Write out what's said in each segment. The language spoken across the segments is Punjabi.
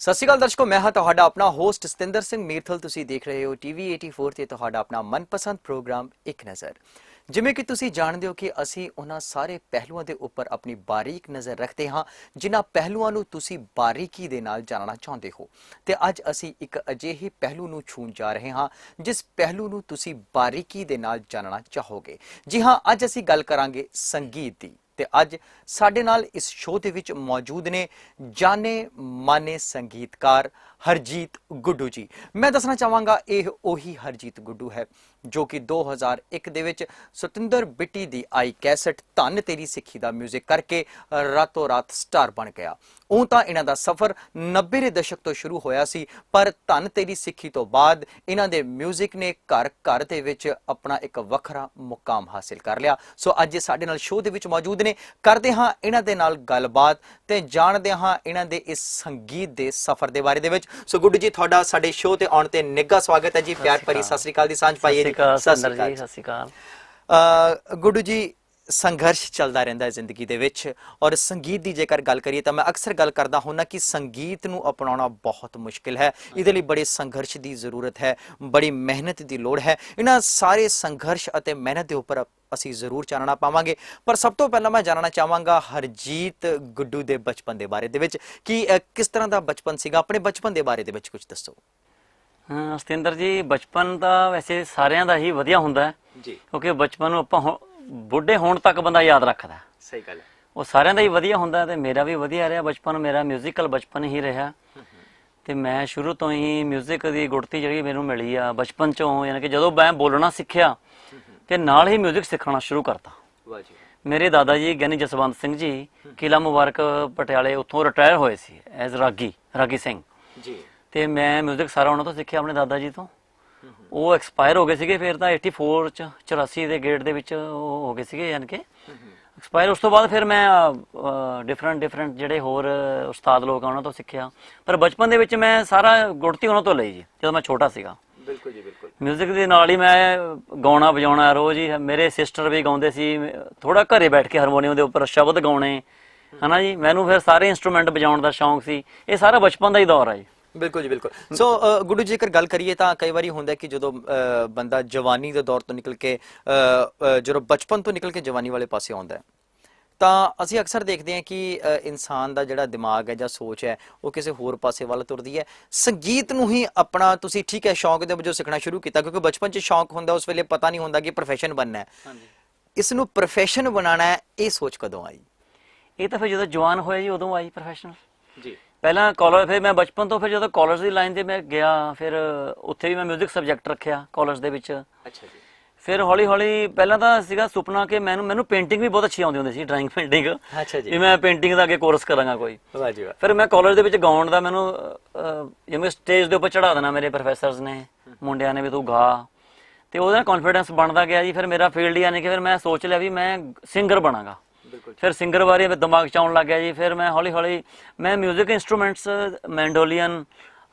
ਸਤਿ ਸ਼੍ਰੀ ਅਕਾਲ ਦਰਸ਼ਕੋ, ਮੈਂ ਹਾਂ ਤੁਹਾਡਾ ਆਪਣਾ ਹੋਸਟ ਸਤਿੰਦਰ ਸਿੰਘ ਮੀਰਥਲ। ਤੁਸੀਂ ਦੇਖ ਰਹੇ ਹੋ TV 84 ਤੇ ਤੁਹਾਡਾ ਆਪਣਾ ਮਨਪਸੰਦ ਪ੍ਰੋਗਰਾਮ ਇੱਕ ਨਜ਼ਰ। ਜਿਵੇਂ ਕਿ ਤੁਸੀਂ ਜਾਣਦੇ ਹੋ ਕਿ ਅਸੀਂ ਉਹਨਾਂ ਸਾਰੇ ਪਹਿਲੂਆਂ ਦੇ ਉੱਪਰ ਆਪਣੀ ਬਾਰੀਕ ਨਜ਼ਰ ਰੱਖਦੇ ਹਾਂ ਜਿਨ੍ਹਾਂ ਪਹਿਲੂਆਂ ਨੂੰ ਤੁਸੀਂ ਬਾਰੀਕੀ ਦੇ ਨਾਲ ਜਾਣਨਾ ਚਾਹੁੰਦੇ ਹੋ। ਤੇ ਅੱਜ ਅਸੀਂ ਇੱਕ ਅਜਿਹੇ ਪਹਿਲੂ ਨੂੰ ਛੂਹਣ ਜਾ ਰਹੇ ਹਾਂ ਜਿਸ ਪਹਿਲੂ ਨੂੰ ਤੁਸੀਂ ਬਾਰੀਕੀ ਦੇ ਨਾਲ ਜਾਣਨਾ ਚਾਹੋਗੇ। ਜੀ ਹਾਂ, ਅੱਜ ਅਸੀਂ ਗੱਲ ਕਰਾਂਗੇ ਸੰਗੀਤ ਦੀ। ਤੇ ਅੱਜ ਸਾਡੇ ਨਾਲ ਇਸ ਸ਼ੋਅ ਦੇ ਵਿੱਚ ਮੌਜੂਦ ਨੇ ਜਾਣੇ ਮਾਨੇ ਸੰਗੀਤਕਾਰ ਹਰਜੀਤ ਗੁੱਡੂ ਜੀ। ਮੈਂ ਦੱਸਣਾ ਚਾਹਾਂਗਾ ਇਹ ਉਹੀ ਹਰਜੀਤ ਗੁੱਡੂ ਹੈ ਜੋ ਕਿ 2001 ਦੇ ਵਿੱਚ ਸਤਿੰਦਰ ਬਿੱਟੀ ਦੀ ਆਈ ਕੈਸਟ ਧੰਨ ਤੇਰੀ ਸਿੱਖੀ ਦਾ ਮਿਊਜ਼ਿਕ ਕਰਕੇ ਰਾਤੋਂ ਰਾਤ ਸਟਾਰ ਬਣ ਗਿਆ। ਉਹ ਤਾਂ ਇਹਨਾਂ ਦਾ ਸਫ਼ਰ 90 ਦੇ ਦਸ਼ਕ ਤੋਂ ਸ਼ੁਰੂ ਹੋਇਆ ਸੀ, ਪਰ ਧੰਨ ਤੇਰੀ ਸਿੱਖੀ ਤੋਂ ਬਾਅਦ ਇਹਨਾਂ ਦੇ ਮਿਊਜ਼ਿਕ ਨੇ ਘਰ ਘਰ ਦੇ ਵਿੱਚ ਆਪਣਾ ਇੱਕ ਵੱਖਰਾ ਮੁਕਾਮ ਹਾਸਿਲ ਕਰ ਲਿਆ। ਸੋ ਅੱਜ ਇਹ ਸਾਡੇ ਨਾਲ ਸ਼ੋਅ ਦੇ ਵਿੱਚ ਮੌਜੂਦ ਨੇ। ਕਰਦੇ ਹਾਂ ਇਹਨਾਂ ਦੇ ਨਾਲ ਗੱਲਬਾਤ ਤੇ ਜਾਣਦੇ ਹਾਂ ਇਹਨਾਂ ਦੇ ਇਸ ਸੰਗੀਤ ਦੇ ਸਫ਼ਰ ਦੇ ਬਾਰੇ ਦੇ ਵਿੱਚ। ਸੋ ਗੁੱਡੂ ਜੀ, ਤੁਹਾਡਾ ਸਾਡੇ ਸ਼ੋਅ ਤੇ ਆਉਣ ਤੇ ਨਿੱਘਾ ਸਵਾਗਤ ਹੈ ਜੀ। ਪਿਆਰ ਭਰੀ ਸਤਿ ਸ੍ਰੀ ਅਕਾਲ ਦੀ ਸਾਂਝ ਪਾਈਏ ਜੀ। ਸਤਿ ਸ਼੍ਰੀ ਅਕਾਲ ਗੁੱਡੂ ਜੀ, ਸੰਘਰਸ਼ ਚੱਲਦਾ ਰਹਿੰਦਾ ਹੈ ਜ਼ਿੰਦਗੀ ਦੇ ਵਿੱਚ, ਔਰ ਸੰਗੀਤ ਦੀ ਜੇਕਰ ਗੱਲ ਕਰੀਏ ਤਾਂ ਮੈਂ ਅਕਸਰ ਗੱਲ ਕਰਦਾ ਹੁੰਦਾ ਕਿ ਸੰਗੀਤ ਨੂੰ ਅਪਣਾਉਣਾ ਬਹੁਤ ਮੁਸ਼ਕਿਲ ਹੈ। ਇਹਦੇ ਲਈ ਬੜੇ ਸੰਘਰਸ਼ ਦੀ ਜ਼ਰੂਰਤ ਹੈ, ਬੜੀ ਮਿਹਨਤ ਦੀ ਲੋੜ ਹੈ। ਇਹਨਾਂ ਸਾਰੇ ਸੰਘਰਸ਼ ਅਤੇ ਮਿਹਨਤ ਦੇ ਉੱਪਰ ਅਸੀਂ ਜ਼ਰੂਰ ਚਾਨਣਾ ਪਾਵਾਂਗੇ। ਪਰ ਸਭ ਤੋਂ ਪਹਿਲਾਂ ਮੈਂ ਜਾਣਨਾ ਚਾਹਾਂਗਾ ਹਰਜੀਤ ਗੁੱਡੂ ਦੇ ਬਚਪਨ ਦੇ ਬਾਰੇ ਦੇ ਵਿੱਚ ਕਿ ਕਿਸ ਤਰ੍ਹਾਂ ਦਾ ਬਚਪਨ ਸੀਗਾ। ਆਪਣੇ ਬਚਪਨ ਦੇ ਬਾਰੇ ਦੇ ਵਿੱਚ ਕੁਝ ਦੱਸੋ। ਸਤਿੰਦਰ ਜੀ, ਬਚਪਨ ਤਾਂ ਵੈਸੇ ਸਾਰਿਆਂ ਦਾ ਹੀ ਵਧੀਆ ਹੁੰਦਾ ਹੈ ਜੀ, ਕਿਉਂਕਿ ਬਚਪਨ ਨੂੰ ਆਪਾਂ ਬੁੱਢੇ ਹੋਣ ਤੱਕ ਬੰਦਾ ਯਾਦ ਰੱਖਦਾ। ਸਹੀ ਗੱਲ ਹੈ। ਉਹ ਸਾਰਿਆਂ ਦਾ ਹੀ ਵਧੀਆ ਹੁੰਦਾ ਤੇ ਮੇਰਾ ਵੀ ਵਧੀਆ ਰਿਹਾ ਬਚਪਨ। ਮੇਰਾ ਮਿਊਜ਼ੀਕਲ ਬਚਪਨ ਹੀ ਰਿਹਾ ਤੇ ਮੈਂ ਸ਼ੁਰੂ ਤੋਂ ਹੀ ਮਿਊਜ਼ਿਕ ਦੀ ਗੁੜਤੀ ਜਿਹੜੀ ਮੈਨੂੰ ਮਿਲੀ ਆ ਬਚਪਨ ਚੋਂ, ਯਾਨੀ ਕਿ ਜਦੋਂ ਮੈਂ ਬੋਲਣਾ ਸਿੱਖਿਆ ਤੇ ਨਾਲ ਹੀ ਮਿਊਜ਼ਿਕ ਸਿੱਖਣਾ ਸ਼ੁਰੂ ਕਰਤਾ। ਵਾਹ ਜੀ। ਮੇਰੇ ਦਾਦਾ ਜੀ ਗਿਆਨੀ ਜਸਵੰਤ ਸਿੰਘ ਜੀ ਕਿਲਾ ਮੁਬਾਰਕ ਪਟਿਆਲੇ ਉੱਥੋਂ ਰਿਟਾਇਰ ਹੋਏ ਸੀ ਐਜ਼ ਰਾਗੀ ਸਿੰਘ ਜੀ, ਤੇ ਮੈਂ ਮਿਊਜ਼ਿਕ ਸਾਰਾ ਉਹਨਾਂ ਤੋਂ ਸਿੱਖਿਆ, ਆਪਣੇ ਦਾਦਾ ਜੀ ਤੋਂ। ਉਹ ਐਕਸਪਾਇਰ ਹੋ ਗਏ ਸੀਗੇ ਫਿਰ ਤਾਂ 84 ਚ 84 ਦੇ ਗੇਟ ਦੇ ਵਿੱਚ ਉਹ ਹੋ ਗਏ ਸੀਗੇ, ਯਾਨੀ ਕਿ ਐਕਸਪਾਇਰ। ਉਸ ਤੋਂ ਬਾਅਦ ਫਿਰ ਮੈਂ ਡਿਫਰੈਂਟ ਜਿਹੜੇ ਹੋਰ ਉਸਤਾਦ ਲੋਕ ਆ ਉਹਨਾਂ ਤੋਂ ਸਿੱਖਿਆ, ਪਰ ਬਚਪਨ ਦੇ ਵਿੱਚ ਮੈਂ ਸਾਰਾ ਗੁੜਤੀ ਉਹਨਾਂ ਤੋਂ ਲਈ ਜੀ ਜਦੋਂ ਮੈਂ ਛੋਟਾ ਸੀਗਾ। ਬਿਲਕੁਲ ਜੀ, ਬਿਲਕੁਲ। ਮਿਊਜ਼ਿਕ ਦੇ ਨਾਲ ਹੀ ਮੈਂ ਗਾਉਣਾ ਵਜਾਉਣਾ ਰੋਜ਼ ਹੀ। ਮੇਰੇ ਸਿਸਟਰ ਵੀ ਗਾਉਂਦੇ ਸੀ, ਥੋੜਾ ਘਰੇ ਬੈਠ ਕੇ ਹਾਰਮੋਨੀਅਮ ਦੇ ਉੱਪਰ ਸ਼ਬਦ ਗਾਉਣੇ, ਹਨਾ ਜੀ। ਮੈਨੂੰ ਫਿਰ ਸਾਰੇ ਇੰਸਟਰੂਮੈਂਟ ਵਜਾਉਣ ਦਾ ਸ਼ੌਂਕ ਸੀ। ਇਹ ਸਾਰਾ ਬਚਪਨ ਦਾ ਹੀ ਦੌਰ ਹੈ ਜੀ। ਬਿਲਕੁਲ ਜੀ, ਬਿਲਕੁਲ। ਸੋ ਗੁੱਡੂ ਜੇਕਰ ਗੱਲ ਕਰੀਏ ਤਾਂ ਕਈ ਵਾਰੀ ਹੁੰਦਾ ਕਿ ਜਦੋਂ ਬੰਦਾ ਜਵਾਨੀ ਦੇ ਦੌਰ ਤੋਂ ਨਿਕਲ ਕੇ ਜਦੋਂ ਬਚਪਨ ਤੋਂ ਨਿਕਲ ਕੇ ਜਵਾਨੀ ਵਾਲੇ ਪਾਸੇ ਆਉਂਦਾ ਹੈ ਤਾਂ ਅਸੀਂ ਅਕਸਰ ਦੇਖਦੇ ਹਾਂ ਕਿ ਇਨਸਾਨ ਦਾ ਜਿਹੜਾ ਦਿਮਾਗ ਹੈ ਜਾਂ ਸੋਚ ਹੈ ਉਹ ਕਿਸੇ ਹੋਰ ਪਾਸੇ ਵੱਲ ਤੁਰਦੀ ਹੈ। ਸੰਗੀਤ ਨੂੰ ਹੀ ਆਪਣਾ ਤੁਸੀਂ ਠੀਕ ਹੈ ਸ਼ੌਂਕ ਦੇ ਵਜੋਂ ਸਿੱਖਣਾ ਸ਼ੁਰੂ ਕੀਤਾ, ਕਿਉਂਕਿ ਬਚਪਨ 'ਚ ਸ਼ੌਂਕ ਹੁੰਦਾ, ਉਸ ਵੇਲੇ ਪਤਾ ਨਹੀਂ ਹੁੰਦਾ ਕਿ ਪ੍ਰੋਫੈਸ਼ਨ ਬਣਨਾ ਹੈ। ਇਸ ਨੂੰ ਪ੍ਰੋਫੈਸ਼ਨ ਬਣਾਉਣਾ ਹੈ, ਇਹ ਸੋਚ ਕਦੋਂ ਆਈ? ਇਹ ਤਾਂ ਫਿਰ ਜਦੋਂ ਜਵਾਨ ਹੋਇਆ ਜੀ ਉਦੋਂ ਆਈ ਪ੍ਰੋਫੈਸ਼ਨਲ ਜੀ। ਪਹਿਲਾਂ ਕਾਲਜ, ਫਿਰ ਮੈਂ ਬਚਪਨ ਤੋਂ ਫਿਰ ਜਦੋਂ ਕਾਲਜ ਦੀ ਲਾਈਨ 'ਤੇ ਮੈਂ ਗਿਆ ਫਿਰ ਉੱਥੇ ਵੀ ਮੈਂ ਮਿਊਜ਼ਿਕ ਸਬਜੈਕਟ ਰੱਖਿਆ ਕਾਲਜ ਦੇ ਵਿੱਚ। ਅੱਛਾ ਜੀ। ਫਿਰ ਹੌਲੀ ਹੌਲੀ ਪਹਿਲਾਂ ਤਾਂ ਸੀਗਾ ਸੁਪਨਾ ਕਿ ਮੈਨੂੰ ਪੇਂਟਿੰਗ ਵੀ ਬਹੁਤ ਅੱਛੀ ਆਉਂਦੀ ਹੁੰਦੀ ਸੀ, ਡਰਾਇੰਗ ਪੇਂਟਿੰਗ। ਅੱਛਾ ਜੀ। ਵੀ ਮੈਂ ਪੇਂਟਿੰਗ ਦਾ ਅੱਗੇ ਕੋਰਸ ਕਰਾਂਗਾ ਕੋਈ। ਵਾਹ ਜੀ ਵਾਹ। ਫਿਰ ਮੈਂ ਕਾਲਜ ਦੇ ਵਿੱਚ ਗਾਉਣ ਦਾ ਮੈਨੂੰ ਜਿਵੇਂ ਸਟੇਜ ਦੇ ਉੱਪਰ ਚੜਾ ਦੇਣਾ ਮੇਰੇ ਪ੍ਰੋਫੈਸਰਸ ਨੇ, ਮੁੰਡਿਆਂ ਨੇ ਵੀ ਤੂੰ ਗਾ, ਤੇ ਉਹਦਾ ਕੌਨਫੀਡੈਂਸ ਬਣਦਾ ਗਿਆ ਜੀ। ਫਿਰ ਮੇਰਾ ਫੀਲਡ ਯਾਨੀ ਕਿ ਫਿਰ ਮੈਂ ਸੋਚ ਲਿਆ ਵੀ ਮੈਂ ਸਿੰਗਰ ਬਣਾਂਗਾ। ਫਿਰ ਸਿੰਗਰ ਬਾਰੇ ਦਿਮਾਗ 'ਚ ਆਉਣ ਲੱਗ ਗਿਆ ਜੀ। ਫਿਰ ਮੈਂ ਹੌਲੀ ਹੌਲੀ ਮੈਂ ਮਿਊਜ਼ਿਕ ਇੰਸਟਰੂਮੈਂਟਸ, ਮੈਂਡੋਲੀਅਨ,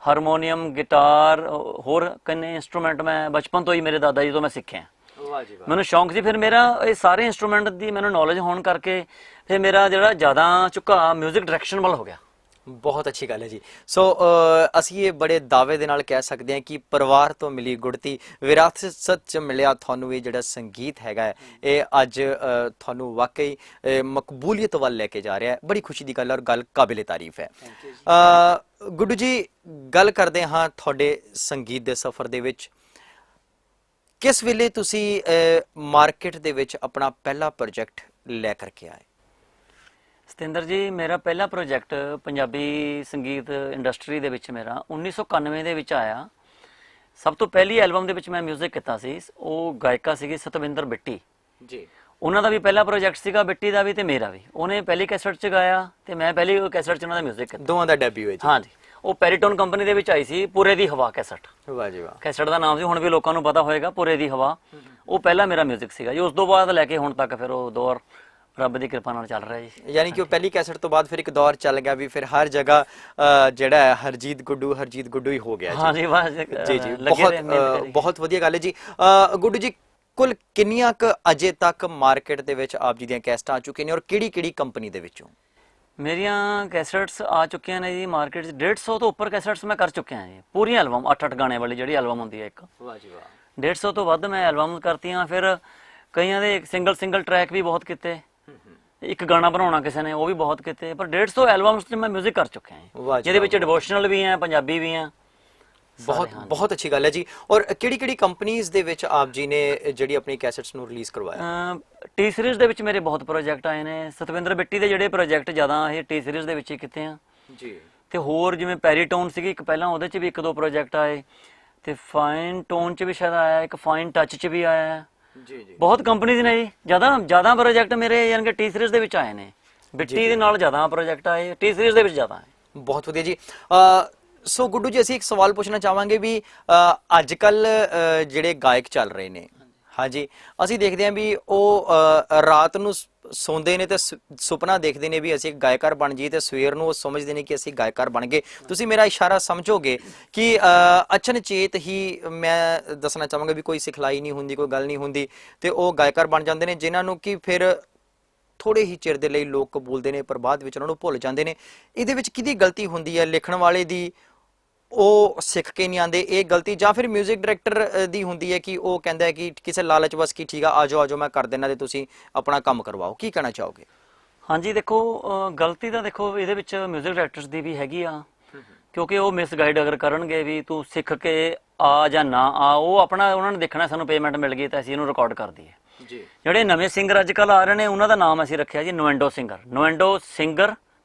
ਹਾਰਮੋਨੀਅਮ, ਗਿਟਾਰ, ਹੋਰ ਕਿੰਨੇ ਇੰਸਟਰੂਮੈਂਟ ਮੈਂ ਬਚਪਨ ਤੋਂ ਹੀ ਮੇਰੇ ਦਾਦਾ ਜੀ ਤੋਂ ਮੈਂ ਸਿੱਖਿਆ। ਮੈਨੂੰ ਸ਼ੌਂਕ ਸੀ। ਫਿਰ ਮੇਰਾ ਇਹ ਸਾਰੇ ਇੰਸਟਰੂਮੈਂਟ ਦੀ ਮੈਨੂੰ ਨੌਲੇਜ ਹੋਣ ਕਰਕੇ ਫਿਰ ਮੇਰਾ ਜਿਹੜਾ ਜ਼ਿਆਦਾ ਝੁਕਾਅ ਮਿਊਜ਼ਿਕ ਡਾਇਰੈਕਸ਼ਨ ਵੱਲ ਹੋ ਗਿਆ। ਬਹੁਤ ਅੱਛੀ ਗੱਲ ਹੈ ਜੀ। ਸੋ ਅਸੀਂ ਇਹ ਬੜੇ ਦਾਅਵੇ ਦੇ ਨਾਲ ਕਹਿ ਸਕਦੇ ਹਾਂ ਕਿ ਪਰਿਵਾਰ ਤੋਂ ਮਿਲੀ ਗੁੜਤੀ, ਵਿਰਾਸਤ 'ਚ ਮਿਲਿਆ ਤੁਹਾਨੂੰ ਇਹ ਜਿਹੜਾ ਸੰਗੀਤ ਹੈਗਾ ਇਹ ਅੱਜ ਤੁਹਾਨੂੰ ਵਾਕਈ ਮਕਬੂਲੀਅਤ ਵੱਲ ਲੈ ਕੇ ਜਾ ਰਿਹਾ ਹੈ। ਬੜੀ ਖੁਸ਼ੀ ਦੀ ਗੱਲ ਔਰ ਗੱਲ ਕਾਬਿਲੇ ਤਾਰੀਫ ਹੈ। ਗੁੱਡੂ ਜੀ, ਗੱਲ ਕਰਦੇ ਹਾਂ ਤੁਹਾਡੇ ਸੰਗੀਤ ਦੇ ਸਫ਼ਰ ਦੇ ਵਿੱਚ। ਕਿਸ ਵੇਲੇ ਤੁਸੀਂ ਮਾਰਕੀਟ ਦੇ ਵਿੱਚ ਆਪਣਾ ਪਹਿਲਾ ਪ੍ਰੋਜੈਕਟ ਲੈ ਕਰਕੇ ਆਏ? ਸਤਿੰਦਰ ਜੀ, ਮੇਰਾ ਪਹਿਲਾ ਪ੍ਰੋਜੈਕਟ ਪੰਜਾਬੀ ਸੰਗੀਤ ਇੰਡਸਟਰੀ ਦੇ ਵਿੱਚ ਮੇਰਾ 1991 ਦੇ ਵਿੱਚ ਆਇਆ। ਸਭ ਤੋਂ ਪਹਿਲੀ ਐਲਬਮ ਦੇ ਵਿੱਚ ਮੈਂ ਮਿਊਜ਼ਿਕ ਕੀਤਾ ਸੀ। ਉਹ ਗਾਇਕਾ ਸੀਗੀ ਸਤਵਿੰਦਰ ਬਿੱਟੀ ਜੀ। ਉਹਨਾਂ ਦਾ ਵੀ ਪਹਿਲਾ ਪ੍ਰੋਜੈਕਟ ਸੀਗਾ, ਬਿੱਟੀ ਦਾ ਵੀ ਤੇ ਮੇਰਾ ਵੀ। ਉਹਨੇ ਪਹਿਲੀ ਕੈਸਟ 'ਚ ਗਾਇਆ ਤੇ ਮੈਂ ਪਹਿਲੀ ਕੈਸਟ 'ਚ ਉਹਨਾਂ ਦਾ ਮਿਊਜ਼ਿਕ ਕੀਤਾ। ਦੋਵਾਂ ਦਾ ਡੈਬਿਊ ਹੈ ਜੀ। ਹਾਂ ਜੀ। ਉਹ ਪੈਰੀਟੋਨ ਕੰਪਨੀ ਦੇ ਵਿੱਚ ਆਈ ਸੀ, ਪੂਰੇ ਦੀ ਹਵਾ ਕੈਸਟ। ਵਾਹ ਜੀ ਵਾਹ। ਕੈਸਟ ਦਾ ਨਾਮ ਸੀ, ਹੁਣ ਵੀ ਲੋਕਾਂ ਨੂੰ ਪਤਾ ਹੋਏਗਾ, ਪੂਰੇ ਦੀ ਹਵਾ। ਉਹ ਪਹਿਲਾ ਮੇਰਾ ਮਿਊਜ਼ਿਕ ਸੀਗਾ ਜੀ। ਉਸ ਤੋਂ ਬਾਅਦ ਲੈ ਕੇ ਹੁਣ ਤੱਕ ਫਿਰ ਉਹ ਦੌਰ ਰੱਬ ਦੀ ਕਿਰਪਾ ਨਾਲ ਚੱਲ ਰਿਹਾ ਜੀ। ਯਾਨੀ ਕਿ ਉਹ ਪਹਿਲੀ ਕੈਸਟ ਤੋਂ ਬਾਅਦ ਫਿਰ ਇੱਕ ਦੌਰ ਚੱਲ ਗਿਆ ਵੀ ਫਿਰ ਹਰ ਜਗ੍ਹਾ ਜਿਹੜਾ ਹੈ ਹਰਜੀਤ ਗੁੱਡੂ ਹੀ ਹੋ ਗਿਆ ਜੀ। ਹਾਂ ਜੀ ਬਸ ਜੀ ਜੀ ਲੱਗੇ ਰਹੇ, ਮਿਹਨਤ ਕਰੀ। ਬਹੁਤ ਵਧੀਆ ਗੱਲ ਹੈ ਜੀ। ਗੁੱਡੂ ਜੀ, ਕੁੱਲ ਕਿੰਨੀਆਂ ਕੁ ਅਜੇ ਤੱਕ ਮਾਰਕੀਟ ਦੇ ਵਿੱਚ ਆਪ ਜੀ ਦੀਆਂ ਕੈਸਟਾਂ ਆ ਚੁੱਕੀਆਂ ਨੇ ਔਰ ਕਿਹੜੀ ਕੰਪਨੀ ਦੇ ਵਿੱਚੋਂ? ਮੇਰੀਆਂ ਕੈਸਟਸ ਆ ਚੁੱਕੀਆਂ ਨੇ ਜੀ ਮਾਰਕੀਟ 'ਚ 150 ਤੋਂ ਉੱਪਰ ਕੈਸਟਸ ਮੈਂ ਕਰ ਚੁੱਕਿਆ ਜੀ। ਪੂਰੀਆਂ ਐਲਬਮ 8-8 ਗਾਣੇ ਵਾਲੀ ਜਿਹੜੀ ਐਲਬਮ ਹੁੰਦੀ ਹੈ ਇੱਕ, ਵਾਹ ਜੀ ਵਾਹ। 150 ਤੋਂ ਵੱਧ ਮੈਂ ਐਲਬਮ ਕਰਤੀਆਂ। ਫਿਰ ਕਈਆਂ ਦੇ ਸਿੰਗਲ ਟਰੈਕ ਵੀ ਬਹੁਤ ਕੀਤੇ, ਇੱਕ ਗਾਣਾ ਬਣਾਉਣਾ ਕਿਸੇ ਨੇ ਉਹ ਵੀ ਬਹੁਤ ਕੀਤੇ, ਪਰ 150 ਐਲਬਮਸ 'ਚ ਮੈਂ 뮤직 ਕਰ ਚੁੱਕਿਆ ਵਾਹ ਜੀ, ਜੀ ਜਿਹਦੇ ਵਿੱਚ ਵਾਹ। ਡਿਵੋਸ਼ਨਲ ਵੀ ਹੈ, ਪੰਜਾਬੀ ਵੀ ਹੈ। ਬਹੁਤ ਅੱਛੀ ਗੱਲ ਹੈ ਜੀ। ਔਰ ਕਿਹੜੀ ਕੰਪਨੀਆਂ ਦੇ ਵਿੱਚ ਆਪ ਜੀ ਨੇ ਜਿਹੜੀ ਆਪਣੀ ਕੈਸਟਸ ਨੂੰ ਰਿਲੀਜ਼ ਕਰਵਾਇਆ? ਟੀ ਸੀਰੀਜ਼ ਦੇ ਵਿੱਚ ਮੇਰੇ ਬਹੁਤ ਪ੍ਰੋਜੈਕਟ ਆਏ ਨੇ। ਸਤਵਿੰਦਰ ਬਿੱਟੀ ਦੇ ਜਿਹੜੇ ਪ੍ਰੋਜੈਕਟ ਜ਼ਿਆਦਾ ਇਹ ਟੀ ਸੀਰੀਜ਼ ਦੇ ਵਿੱਚ ਹੀ ਕੀਤੇ ਆ ਜੀ। ਤੇ ਹੋਰ ਜਿਵੇਂ ਪੈਰੀਟੋਨ ਸੀਗੀ ਇੱਕ ਪਹਿਲਾਂ, ਉਹਦੇ 'ਚ ਵੀ 1-2 ਪ੍ਰੋਜੈਕਟ ਆਏ, ਤੇ ਫਾਈਨ ਟੋਨ 'ਚ ਵੀ ਸ਼ਾਇਦ ਆਇਆ, ਇੱਕ ਫਾਈਨ ਟੱਚ 'ਚ ਵੀ ਆਇਆ। ਜੀ ਜੀ। ਬਹੁਤ ਕੰਪਨੀਜ਼ ਨੇ ਜੀ। ਜ਼ਿਆਦਾ ਪ੍ਰੋਜੈਕਟ ਮੇਰੇ ਯਾਨੀ ਕਿ ਟੀ ਸੀਰੀਜ਼ ਦੇ ਵਿੱਚ ਆਏ ਨੇ। ਬਿੱਟੀ ਦੇ ਨਾਲ ਜ਼ਿਆਦਾ ਪ੍ਰੋਜੈਕਟ ਆਏ, ਟੀ ਸੀਰੀਜ਼ ਦੇ ਵਿੱਚ ਜ਼ਿਆਦਾ ਆਏ। ਬਹੁਤ ਵਧੀਆ ਜੀ। ਸੋ ਗੁੱਡੂ ਜੀ, ਅਸੀਂ ਇੱਕ ਸਵਾਲ ਪੁੱਛਣਾ ਚਾਹਾਂਗੇ ਵੀ ਅੱਜ ਕੱਲ ਜਿਹੜੇ ਗਾਇਕ ਚੱਲ ਰਹੇ ਨੇ, ਹਾਂਜੀ, ਅਸੀਂ ਦੇਖਦੇ ਹਾਂ ਵੀ ਉਹ ਰਾਤ ਨੂੰ ਸੌਂਦੇ ਨੇ ਤੇ ਸੁਪਨਾ ਦੇਖਦੇ ਨੇ ਵੀ ਅਸੀਂ ਗਾਇਕਾਰ ਬਣ ਜਾਈਏ, ਤੇ ਸਵੇਰ ਨੂੰ ਉਹ ਸਮਝਦੇ ਨੇ ਕਿ ਅਸੀਂ ਗਾਇਕਾਰ ਬਣ ਗਏ। ਤੁਸੀਂ ਮੇਰਾ ਇਸ਼ਾਰਾ ਸਮਝੋਗੇ ਕਿ ਅਚਨਚੇਤ ਹੀ ਮੈਂ ਦੱਸਣਾ ਚਾਹਾਂਗਾ ਵੀ ਕੋਈ ਸਿਖਲਾਈ ਨਹੀਂ ਹੁੰਦੀ, ਕੋਈ ਗੱਲ ਨਹੀਂ ਹੁੰਦੀ, ਤੇ ਉਹ ਗਾਇਕਾਰ ਬਣ ਜਾਂਦੇ ਨੇ, ਜਿਨ੍ਹਾਂ ਨੂੰ ਕਿ ਫਿਰ ਥੋੜੇ ਹੀ ਚਿਰ ਦੇ ਲਈ ਲੋਕ ਕਬੂਲਦੇ ਨੇ ਪਰ ਬਾਅਦ ਵਿੱਚ ਉਹਨਾਂ ਨੂੰ ਭੁੱਲ ਜਾਂਦੇ ਨੇ। ਇਹਦੇ ਵਿੱਚ ਕਿਹਦੀ ਗਲਤੀ ਹੁੰਦੀ ਹੈ? ਲਿਖਣ ਵਾਲੇ ਦੀ, ਉਹ ਸਿੱਖ ਕੇ ਨਹੀਂ ਆਉਂਦੇ ਇਹ ਗਲਤੀ, ਜਾਂ ਫਿਰ 뮤직 ਡਾਇਰੈਕਟਰ ਦੀ ਹੁੰਦੀ ਹੈ ਕਿ ਉਹ ਕਹਿੰਦਾ ਹੈ ਕਿ ਕਿਸੇ ਲਾਲਚ ਬਸ ਕਿ ਠੀਕ ਆ ਜਾਓ ਮੈਂ ਕਰ ਦੇਣਾ ਤੇ ਤੁਸੀਂ ਆਪਣਾ ਕੰਮ ਕਰਵਾਓ? ਕੀ ਕਹਿਣਾ ਚਾਹੋਗੇ? ਹਾਂਜੀ ਦੇਖੋ, ਗਲਤੀ ਤਾਂ ਦੇਖੋ ਇਹਦੇ ਵਿੱਚ 뮤직 ਡਾਇਰੈਕਟਰਸ ਦੀ ਵੀ ਹੈਗੀ ਆ, ਕਿਉਂਕਿ ਉਹ ਮਿਸਗਾਈਡ ਅਗਰ ਕਰਨਗੇ ਵੀ ਤੂੰ ਸਿੱਖ ਕੇ ਆ ਜਾਂ ਨਾ ਆ, ਉਹ ਆਪਣਾ ਉਹਨਾਂ ਨੇ ਦੇਖਣਾ ਸਾਨੂੰ ਪੇਮੈਂਟ ਮਿਲ ਗਈ ਤਾਂ ਅਸੀਂ ਇਹਨੂੰ ਰਿਕਾਰਡ ਕਰ ਦਈਏ ਜੀ। ਜਿਹੜੇ ਨਵੇਂ ਸਿੰਗਰ ਅੱਜ ਕੱਲ੍ਹ ਆ ਰਹੇ ਨੇ ਉਹਨਾਂ ਦਾ ਨਾਮ ਅਸੀਂ ਰੱਖਿਆ ਜੀ ਨੋਵੈਂਡੋ ਸਿੰਗਰ,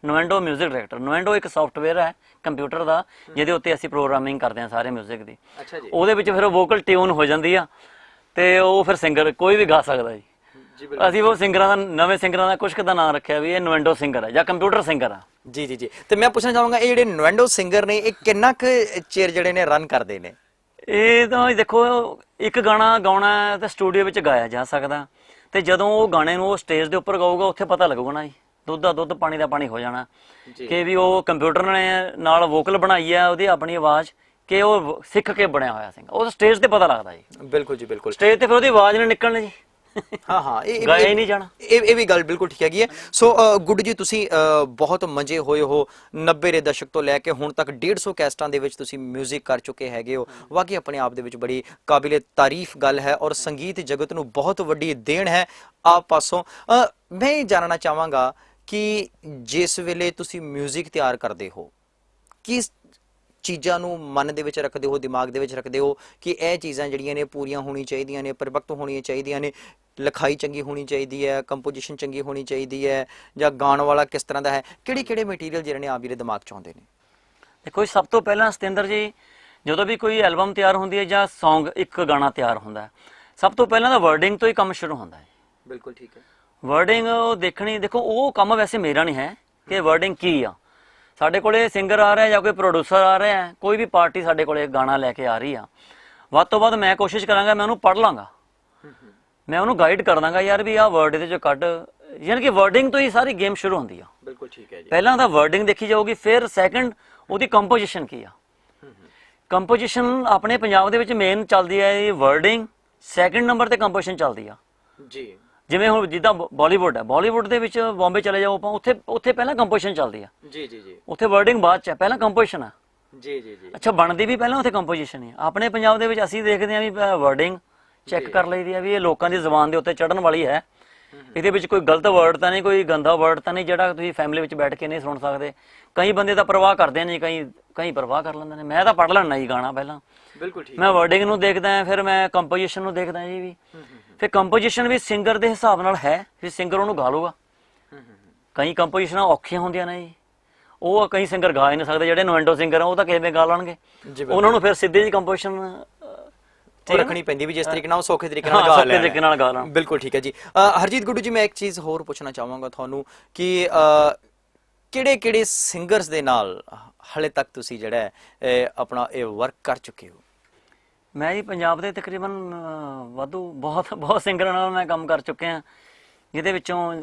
ਨੋਵੈਂਡੋ 뮤직 ਡਾਇਰੈਕਟਰ। ਨੋਵੈਂਡੋ ਇੱਕ ਸੌਫਟਵੇਅਰ ਹੈ ਕੰਪਿਊਟਰ ਦਾ, ਜਿਹਦੇ ਉੱਤੇ ਅਸੀਂ ਪ੍ਰੋਗਰਾਮਿੰਗ ਕਰਦੇ ਹਾਂ ਸਾਰੇ 뮤직 ਦੀ। ਅੱਛਾ ਜੀ। ਉਹਦੇ ਵਿੱਚ ਫਿਰ ਵੋਕਲ ਟਿਊਨ ਹੋ ਜਾਂਦੀ ਆ ਤੇ ਉਹ ਫਿਰ ਸਿੰਗਰ ਕੋਈ ਵੀ ਗਾ ਸਕਦਾ ਜੀ। ਅਸੀਂ ਉਹ ਨਵੇਂ ਸਿੰਗਰਾਂ ਦਾ ਕੁਛ ਕੁ ਦਾ ਨਾਮ ਰੱਖਿਆ ਵੀ ਇਹ ਨੋਵੈਂਡੋ ਸਿੰਗਰ ਹੈ ਜਾਂ ਕੰਪਿਊਟਰ ਸਿੰਗਰ ਆ। ਜੀ ਜੀ ਜੀ। ਤੇ ਮੈਂ ਪੁੱਛਣਾ ਚਾਹਾਂਗਾ ਇਹ ਜਿਹੜੇ ਨੋਵੈਂਡੋ ਸਿੰਗਰ ਨੇ ਇਹ ਕਿੰਨਾ ਕੁ ਚਿਰ ਜਿਹੜੇ ਨੇ ਰਨ ਕਰਦੇ ਨੇ? ਇਹ ਤਾਂ ਦੇਖੋ, ਇੱਕ ਗਾਣਾ ਗਾਉਣਾ ਤਾਂ ਸਟੂਡੀਓ ਵਿੱਚ ਗਾਇਆ ਜਾ ਸਕਦਾ, ਤੇ ਜਦੋਂ ਉਹ ਗਾਣੇ ਨੂੰ ਉਹ ਸਟੇਜ ਦੇ ਉੱਪਰ ਗਾਊਗਾ ਉੱਥੇ ਪਤਾ ਲੱਗੂਗਾ ਨਾ ਜੀ, ਦੁੱਧ ਦਾ ਦੁੱਧ ਪਾਣੀ ਦਾ ਪਾਣੀ ਹੋ ਜਾਣਾ ਕਿ ਵੀ ਉਹ ਕੰਪਿਊਟਰ ਨੇ ਨਾਲ ਵੋਕਲ ਬਣਾਈ ਹੈ ਉਹਦੀ ਆਪਣੀ ਆਵਾਜ਼, ਕਿ ਉਹ ਸਿੱਖ ਕੇ ਬਣਿਆ ਹੋਇਆ ਸਿੰਗਰ। ਉਹ ਸਟੇਜ ਤੇ ਪਤਾ ਲੱਗਦਾ ਜੀ। ਬਿਲਕੁਲ ਜੀ ਬਿਲਕੁਲ। ਸਟੇਜ ਤੇ ਫਿਰ ਉਹਦੀ ਆਵਾਜ਼ ਨਹੀਂ ਨਿਕਲਣੀ ਜੀ। ਹਾਂ ਗਾਇਆ ਹੀ ਨਹੀਂ ਜਾਣਾ। ਇਹ ਵੀ ਗੱਲ ਬਿਲਕੁਲ ਠੀਕ ਹੈਗੀ ਹੈ। ਸੋ ਗੁੱਡੂ ਜੀ, ਤੁਸੀਂ ਬਹੁਤ ਮੰਜੇ ਹੋਏ ਹੋ 90 ਦੇ ਦਸ਼ਕ ਤੋਂ ਲੈ ਕੇ ਹੁਣ ਤੱਕ 150 ਕੈਸਟਾਂ ਦੇ ਵਿੱਚ ਤੁਸੀਂ 뮤직 ਕਰ ਚੁੱਕੇ ਹੈਗੇ ਹੋ। ਵਾਕਈ ਆਪਣੇ ਆਪ ਦੇ ਵਿੱਚ ਬੜੀ ਕਾਬਿਲੇ ਤਾਰੀਫ ਗੱਲ ਹੈ ਔਰ ਸੰਗੀਤ ਜਗਤ ਨੂੰ ਬਹੁਤ ਵੱਡੀ ਦੇਣ ਹੈ ਆਪ ਪਾਸੋਂ। ਮੈਂ ਇਹ ਜਾਣਨਾ ਚਾਹਾਂਗਾ ਕਿ ਜਿਸ ਵੇਲੇ ਤੁਸੀਂ 뮤직 ਤਿਆਰ ਕਰਦੇ ਹੋ, ਕਿਸ ਚੀਜ਼ਾਂ ਨੂੰ ਮਨ ਦੇ ਵਿੱਚ ਰੱਖਦੇ ਹੋ, ਦਿਮਾਗ ਦੇ ਵਿੱਚ ਰੱਖਦੇ ਹੋ ਕਿ ਇਹ ਚੀਜ਼ਾਂ ਜਿਹੜੀਆਂ ਨੇ ਪੂਰੀਆਂ ਹੋਣੀ ਚਾਹੀਦੀਆਂ ਨੇ, ਪਰਫੈਕਟ ਹੋਣੀਆਂ ਚਾਹੀਦੀਆਂ ਨੇ, ਲਿਖਾਈ ਚੰਗੀ ਹੋਣੀ ਚਾਹੀਦੀ ਹੈ, ਕੰਪੋਜੀਸ਼ਨ ਚੰਗੀ ਹੋਣੀ ਚਾਹੀਦੀ ਹੈ, ਜਾਂ ਗਾਣ ਵਾਲਾ ਕਿਸ ਤਰ੍ਹਾਂ ਦਾ ਹੈ? ਕਿਹੜੇ ਮਟੀਰੀਅਲ ਜਿਹੜੇ ਨੇ ਆਪ ਜੀ ਦੇ ਦਿਮਾਗ 'ਚ ਆਉਂਦੇ ਨੇ? ਦੇਖੋ, ਸਭ ਤੋਂ ਪਹਿਲਾਂ ਸਤਿੰਦਰ ਜੀ, ਜਦੋਂ ਵੀ ਕੋਈ ਐਲਬਮ ਤਿਆਰ ਹੁੰਦੀ ਹੈ ਜਾਂ ਸੌਂਗ ਇੱਕ ਗਾਣਾ ਤਿਆਰ ਹੁੰਦਾ, ਸਭ ਤੋਂ ਪਹਿਲਾਂ ਤਾਂ ਵਰਡਿੰਗ ਤੋਂ ਹੀ ਕੰਮ ਸ਼ੁਰੂ ਹੁੰਦਾ ਹੈ। ਬਿਲਕੁਲ ਠੀਕ ਹੈ। ਵਰਡਿੰਗ ਦੇਖਣੀ, ਦੇਖੋ ਉਹ ਕੰਮ ਵੈਸੇ ਮੇਰਾ ਨਹੀਂ ਹੈ ਕਿ ਵਰਡਿੰਗ ਕੀ ਆ। ਸਾਡੇ ਕੋਲੇ ਸਿੰਗਰ ਆ ਰਿਹਾ ਜਾਂ ਕੋਈ ਪ੍ਰੋਡਿਊਸਰ ਆ ਰਿਹਾ, ਕੋਈ ਵੀ ਪਾਰਟੀ ਸਾਡੇ ਕੋਲੇ ਗਾਣਾ ਲੈ ਕੇ ਆ ਰਹੀ ਆ, ਵੱਧ ਤੋਂ ਵੱਧ ਮੈਂ ਕੋਸ਼ਿਸ਼ ਕਰਾਂਗਾ ਮੈਂ ਉਹਨੂੰ ਪੜ੍ਹ ਲਾਂਗਾ, ਮੈਂ ਉਹਨੂੰ ਗਾਈਡ ਕਰ ਦਾਂਗਾ ਯਾਰ ਵੀ ਆਹ ਵਰਡ ਇਹਦੇ 'ਚੋਂ ਕੱਢ। ਯਾਨੀ ਕਿ ਵਰਡਿੰਗ ਤੋਂ ਹੀ ਸਾਰੀ ਗੇਮ ਸ਼ੁਰੂ ਹੁੰਦੀ ਆ। ਬਿਲਕੁਲ ਠੀਕ ਹੈ ਜੀ। ਪਹਿਲਾਂ ਤਾਂ ਵਰਡਿੰਗ ਦੇਖੀ ਜਾਊਗੀ, ਫਿਰ ਸੈਕੰਡ ਉਹਦੀ ਕੰਪੋਜੀਸ਼ਨ ਕੀ ਆ। ਕੰਪੋਜੀਸ਼ਨ ਆਪਣੇ ਪੰਜਾਬ ਦੇ ਵਿੱਚ ਮੇਨ ਚੱਲਦੀ ਹੈ ਇਹ ਵਰਡਿੰਗ, ਸੈਕੰਡ ਨੰਬਰ ਤੇ ਕੰਪੋਜੀਸ਼ਨ ਚੱਲਦੀ ਆ ਜੀ। ਜਿਵੇਂ ਹੁਣ ਜਿੱਦਾਂ ਬਾਲੀਵੁੱਡ ਹੈ, ਬਾਲੀਵੁੱਡ ਦੇ ਵਿੱਚ ਬੰਬੇ ਚਲੇ ਜਾਓ ਆਪਾਂ, ਉੱਥੇ ਪਹਿਲਾਂ ਕੰਪੋਜੀਸ਼ਨ ਚੱਲਦੀ ਆ ਜੀ ਜੀ ਜੀ। ਉੱਥੇ ਵਰਡਿੰਗ ਬਾਅਦ 'ਚ ਹੈ, ਪਹਿਲਾਂ ਕੰਪੋਜੀਸ਼ਨ ਆ। ਜੀ ਜੀ ਜੀ। ਅੱਛਾ, ਬਣਦੀ ਵੀ ਪਹਿਲਾਂ ਉੱਥੇ ਕੰਪੋਜੀਸ਼ਨ ਹੈ। ਆਪਣੇ ਪੰਜਾਬ ਦੇ ਵਿੱਚ ਅਸੀਂ ਦੇਖਦੇ ਹਾਂ ਵੀ ਵਰਡਿੰਗ ਚੈੱਕ ਕਰ ਲਈਦੀ ਆ ਵੀ ਇਹ ਲੋਕਾਂ ਦੀ ਜ਼ੁਬਾਨ ਦੇ ਉੱਤੇ ਚੜ੍ਹਨ ਵਾਲੀ ਹੈ, ਇਹਦੇ ਵਿੱਚ ਕੋਈ ਗਲਤ ਵਰਡ ਤਾਂ ਨਹੀਂ, ਕੋਈ ਗੰਦਾ ਵਰਡ ਤਾਂ ਨਹੀਂ ਜਿਹੜਾ ਤੁਸੀਂ ਫੈਮਿਲੀ ਵਿੱਚ ਬੈਠ ਕੇ ਨਹੀਂ ਸੁਣ ਸਕਦੇ। ਕਈ ਬੰਦੇ ਤਾਂ ਪਰਵਾਹ ਕਰਦੇ ਨੇ, ਕਈ ਪਰਵਾਹ ਕਰ ਲੈਂਦੇ ਨੇ। ਮੈਂ ਤਾਂ ਪੜ੍ਹ ਲੈਣਾ ਜੀ ਗਾਣਾ ਪਹਿਲਾਂ। ਬਿਲਕੁਲ ਠੀਕ। ਮੈਂ ਵਰਡਿੰਗ ਨੂੰ ਦੇਖਦਾ, ਫਿਰ ਮੈਂ ਕੰਪੋਜੀਸ਼ਨ ਨੂੰ ਦੇਖਦਾ ਜੀ ਵੀ। ਫਿਰ ਕੰਪੋਜੀਸ਼ਨ ਵੀ ਸਿੰਗਰ ਦੇ ਹਿਸਾਬ ਨਾਲ ਹੈ ਵੀ ਸਿੰਗਰ ਉਹਨੂੰ ਗਾ ਲੂਗਾ। ਕਈ ਕੰਪੋਜੀਸ਼ਨਾਂ ਔਖੀਆਂ ਹੁੰਦੀਆਂ ਨੇ ਜੀ, ਉਹ ਕਈ ਸਿੰਗਰ ਗਾ ਹੀ ਨਹੀਂ ਸਕਦੇ। ਜਿਹੜੇ ਨੋਵੈਂਡੋ ਸਿੰਗਰ ਆ ਉਹ ਤਾਂ ਕਿਵੇਂ ਗਾ ਲੈਣਗੇ, ਉਹਨਾਂ ਨੂੰ ਫਿਰ ਸਿੱਧੀ ਜੀ ਕੰਪੋਜੀਸ਼ਨ ਰੱਖਣੀ ਪੈਂਦੀ ਵੀ ਜਿਸ ਤਰੀਕੇ ਨਾਲ ਉਹ ਸੌਖੇ ਤਰੀਕੇ ਨਾਲ ਗਾ ਲੈਣ। ਬਿਲਕੁਲ ਠੀਕ ਹੈ ਜੀ। ਹਰਜੀਤ ਗੁੱਡੂ ਜੀ, ਮੈਂ ਇੱਕ ਚੀਜ਼ ਹੋਰ ਪੁੱਛਣਾ ਚਾਹਾਂਗਾ ਤੁਹਾਨੂੰ ਕਿ ਕਿਹੜੇ ਸਿੰਗਰਸ ਦੇ ਨਾਲ ਹਾਲੇ ਤੱਕ ਤੁਸੀਂ ਜਿਹੜਾ ਆਪਣਾ ਇਹ ਵਰਕ ਕਰ ਚੁੱਕੇ ਹੋ? ਮੈਂ ਜੀ ਪੰਜਾਬ ਦੇ ਤਕਰੀਬਨ ਵਾਧੂ ਬਹੁਤ ਸਿੰਗਰਾਂ ਨਾਲ ਮੈਂ ਕੰਮ ਕਰ ਚੁੱਕਿਆ। ਜਿਹਦੇ ਵਿੱਚੋਂ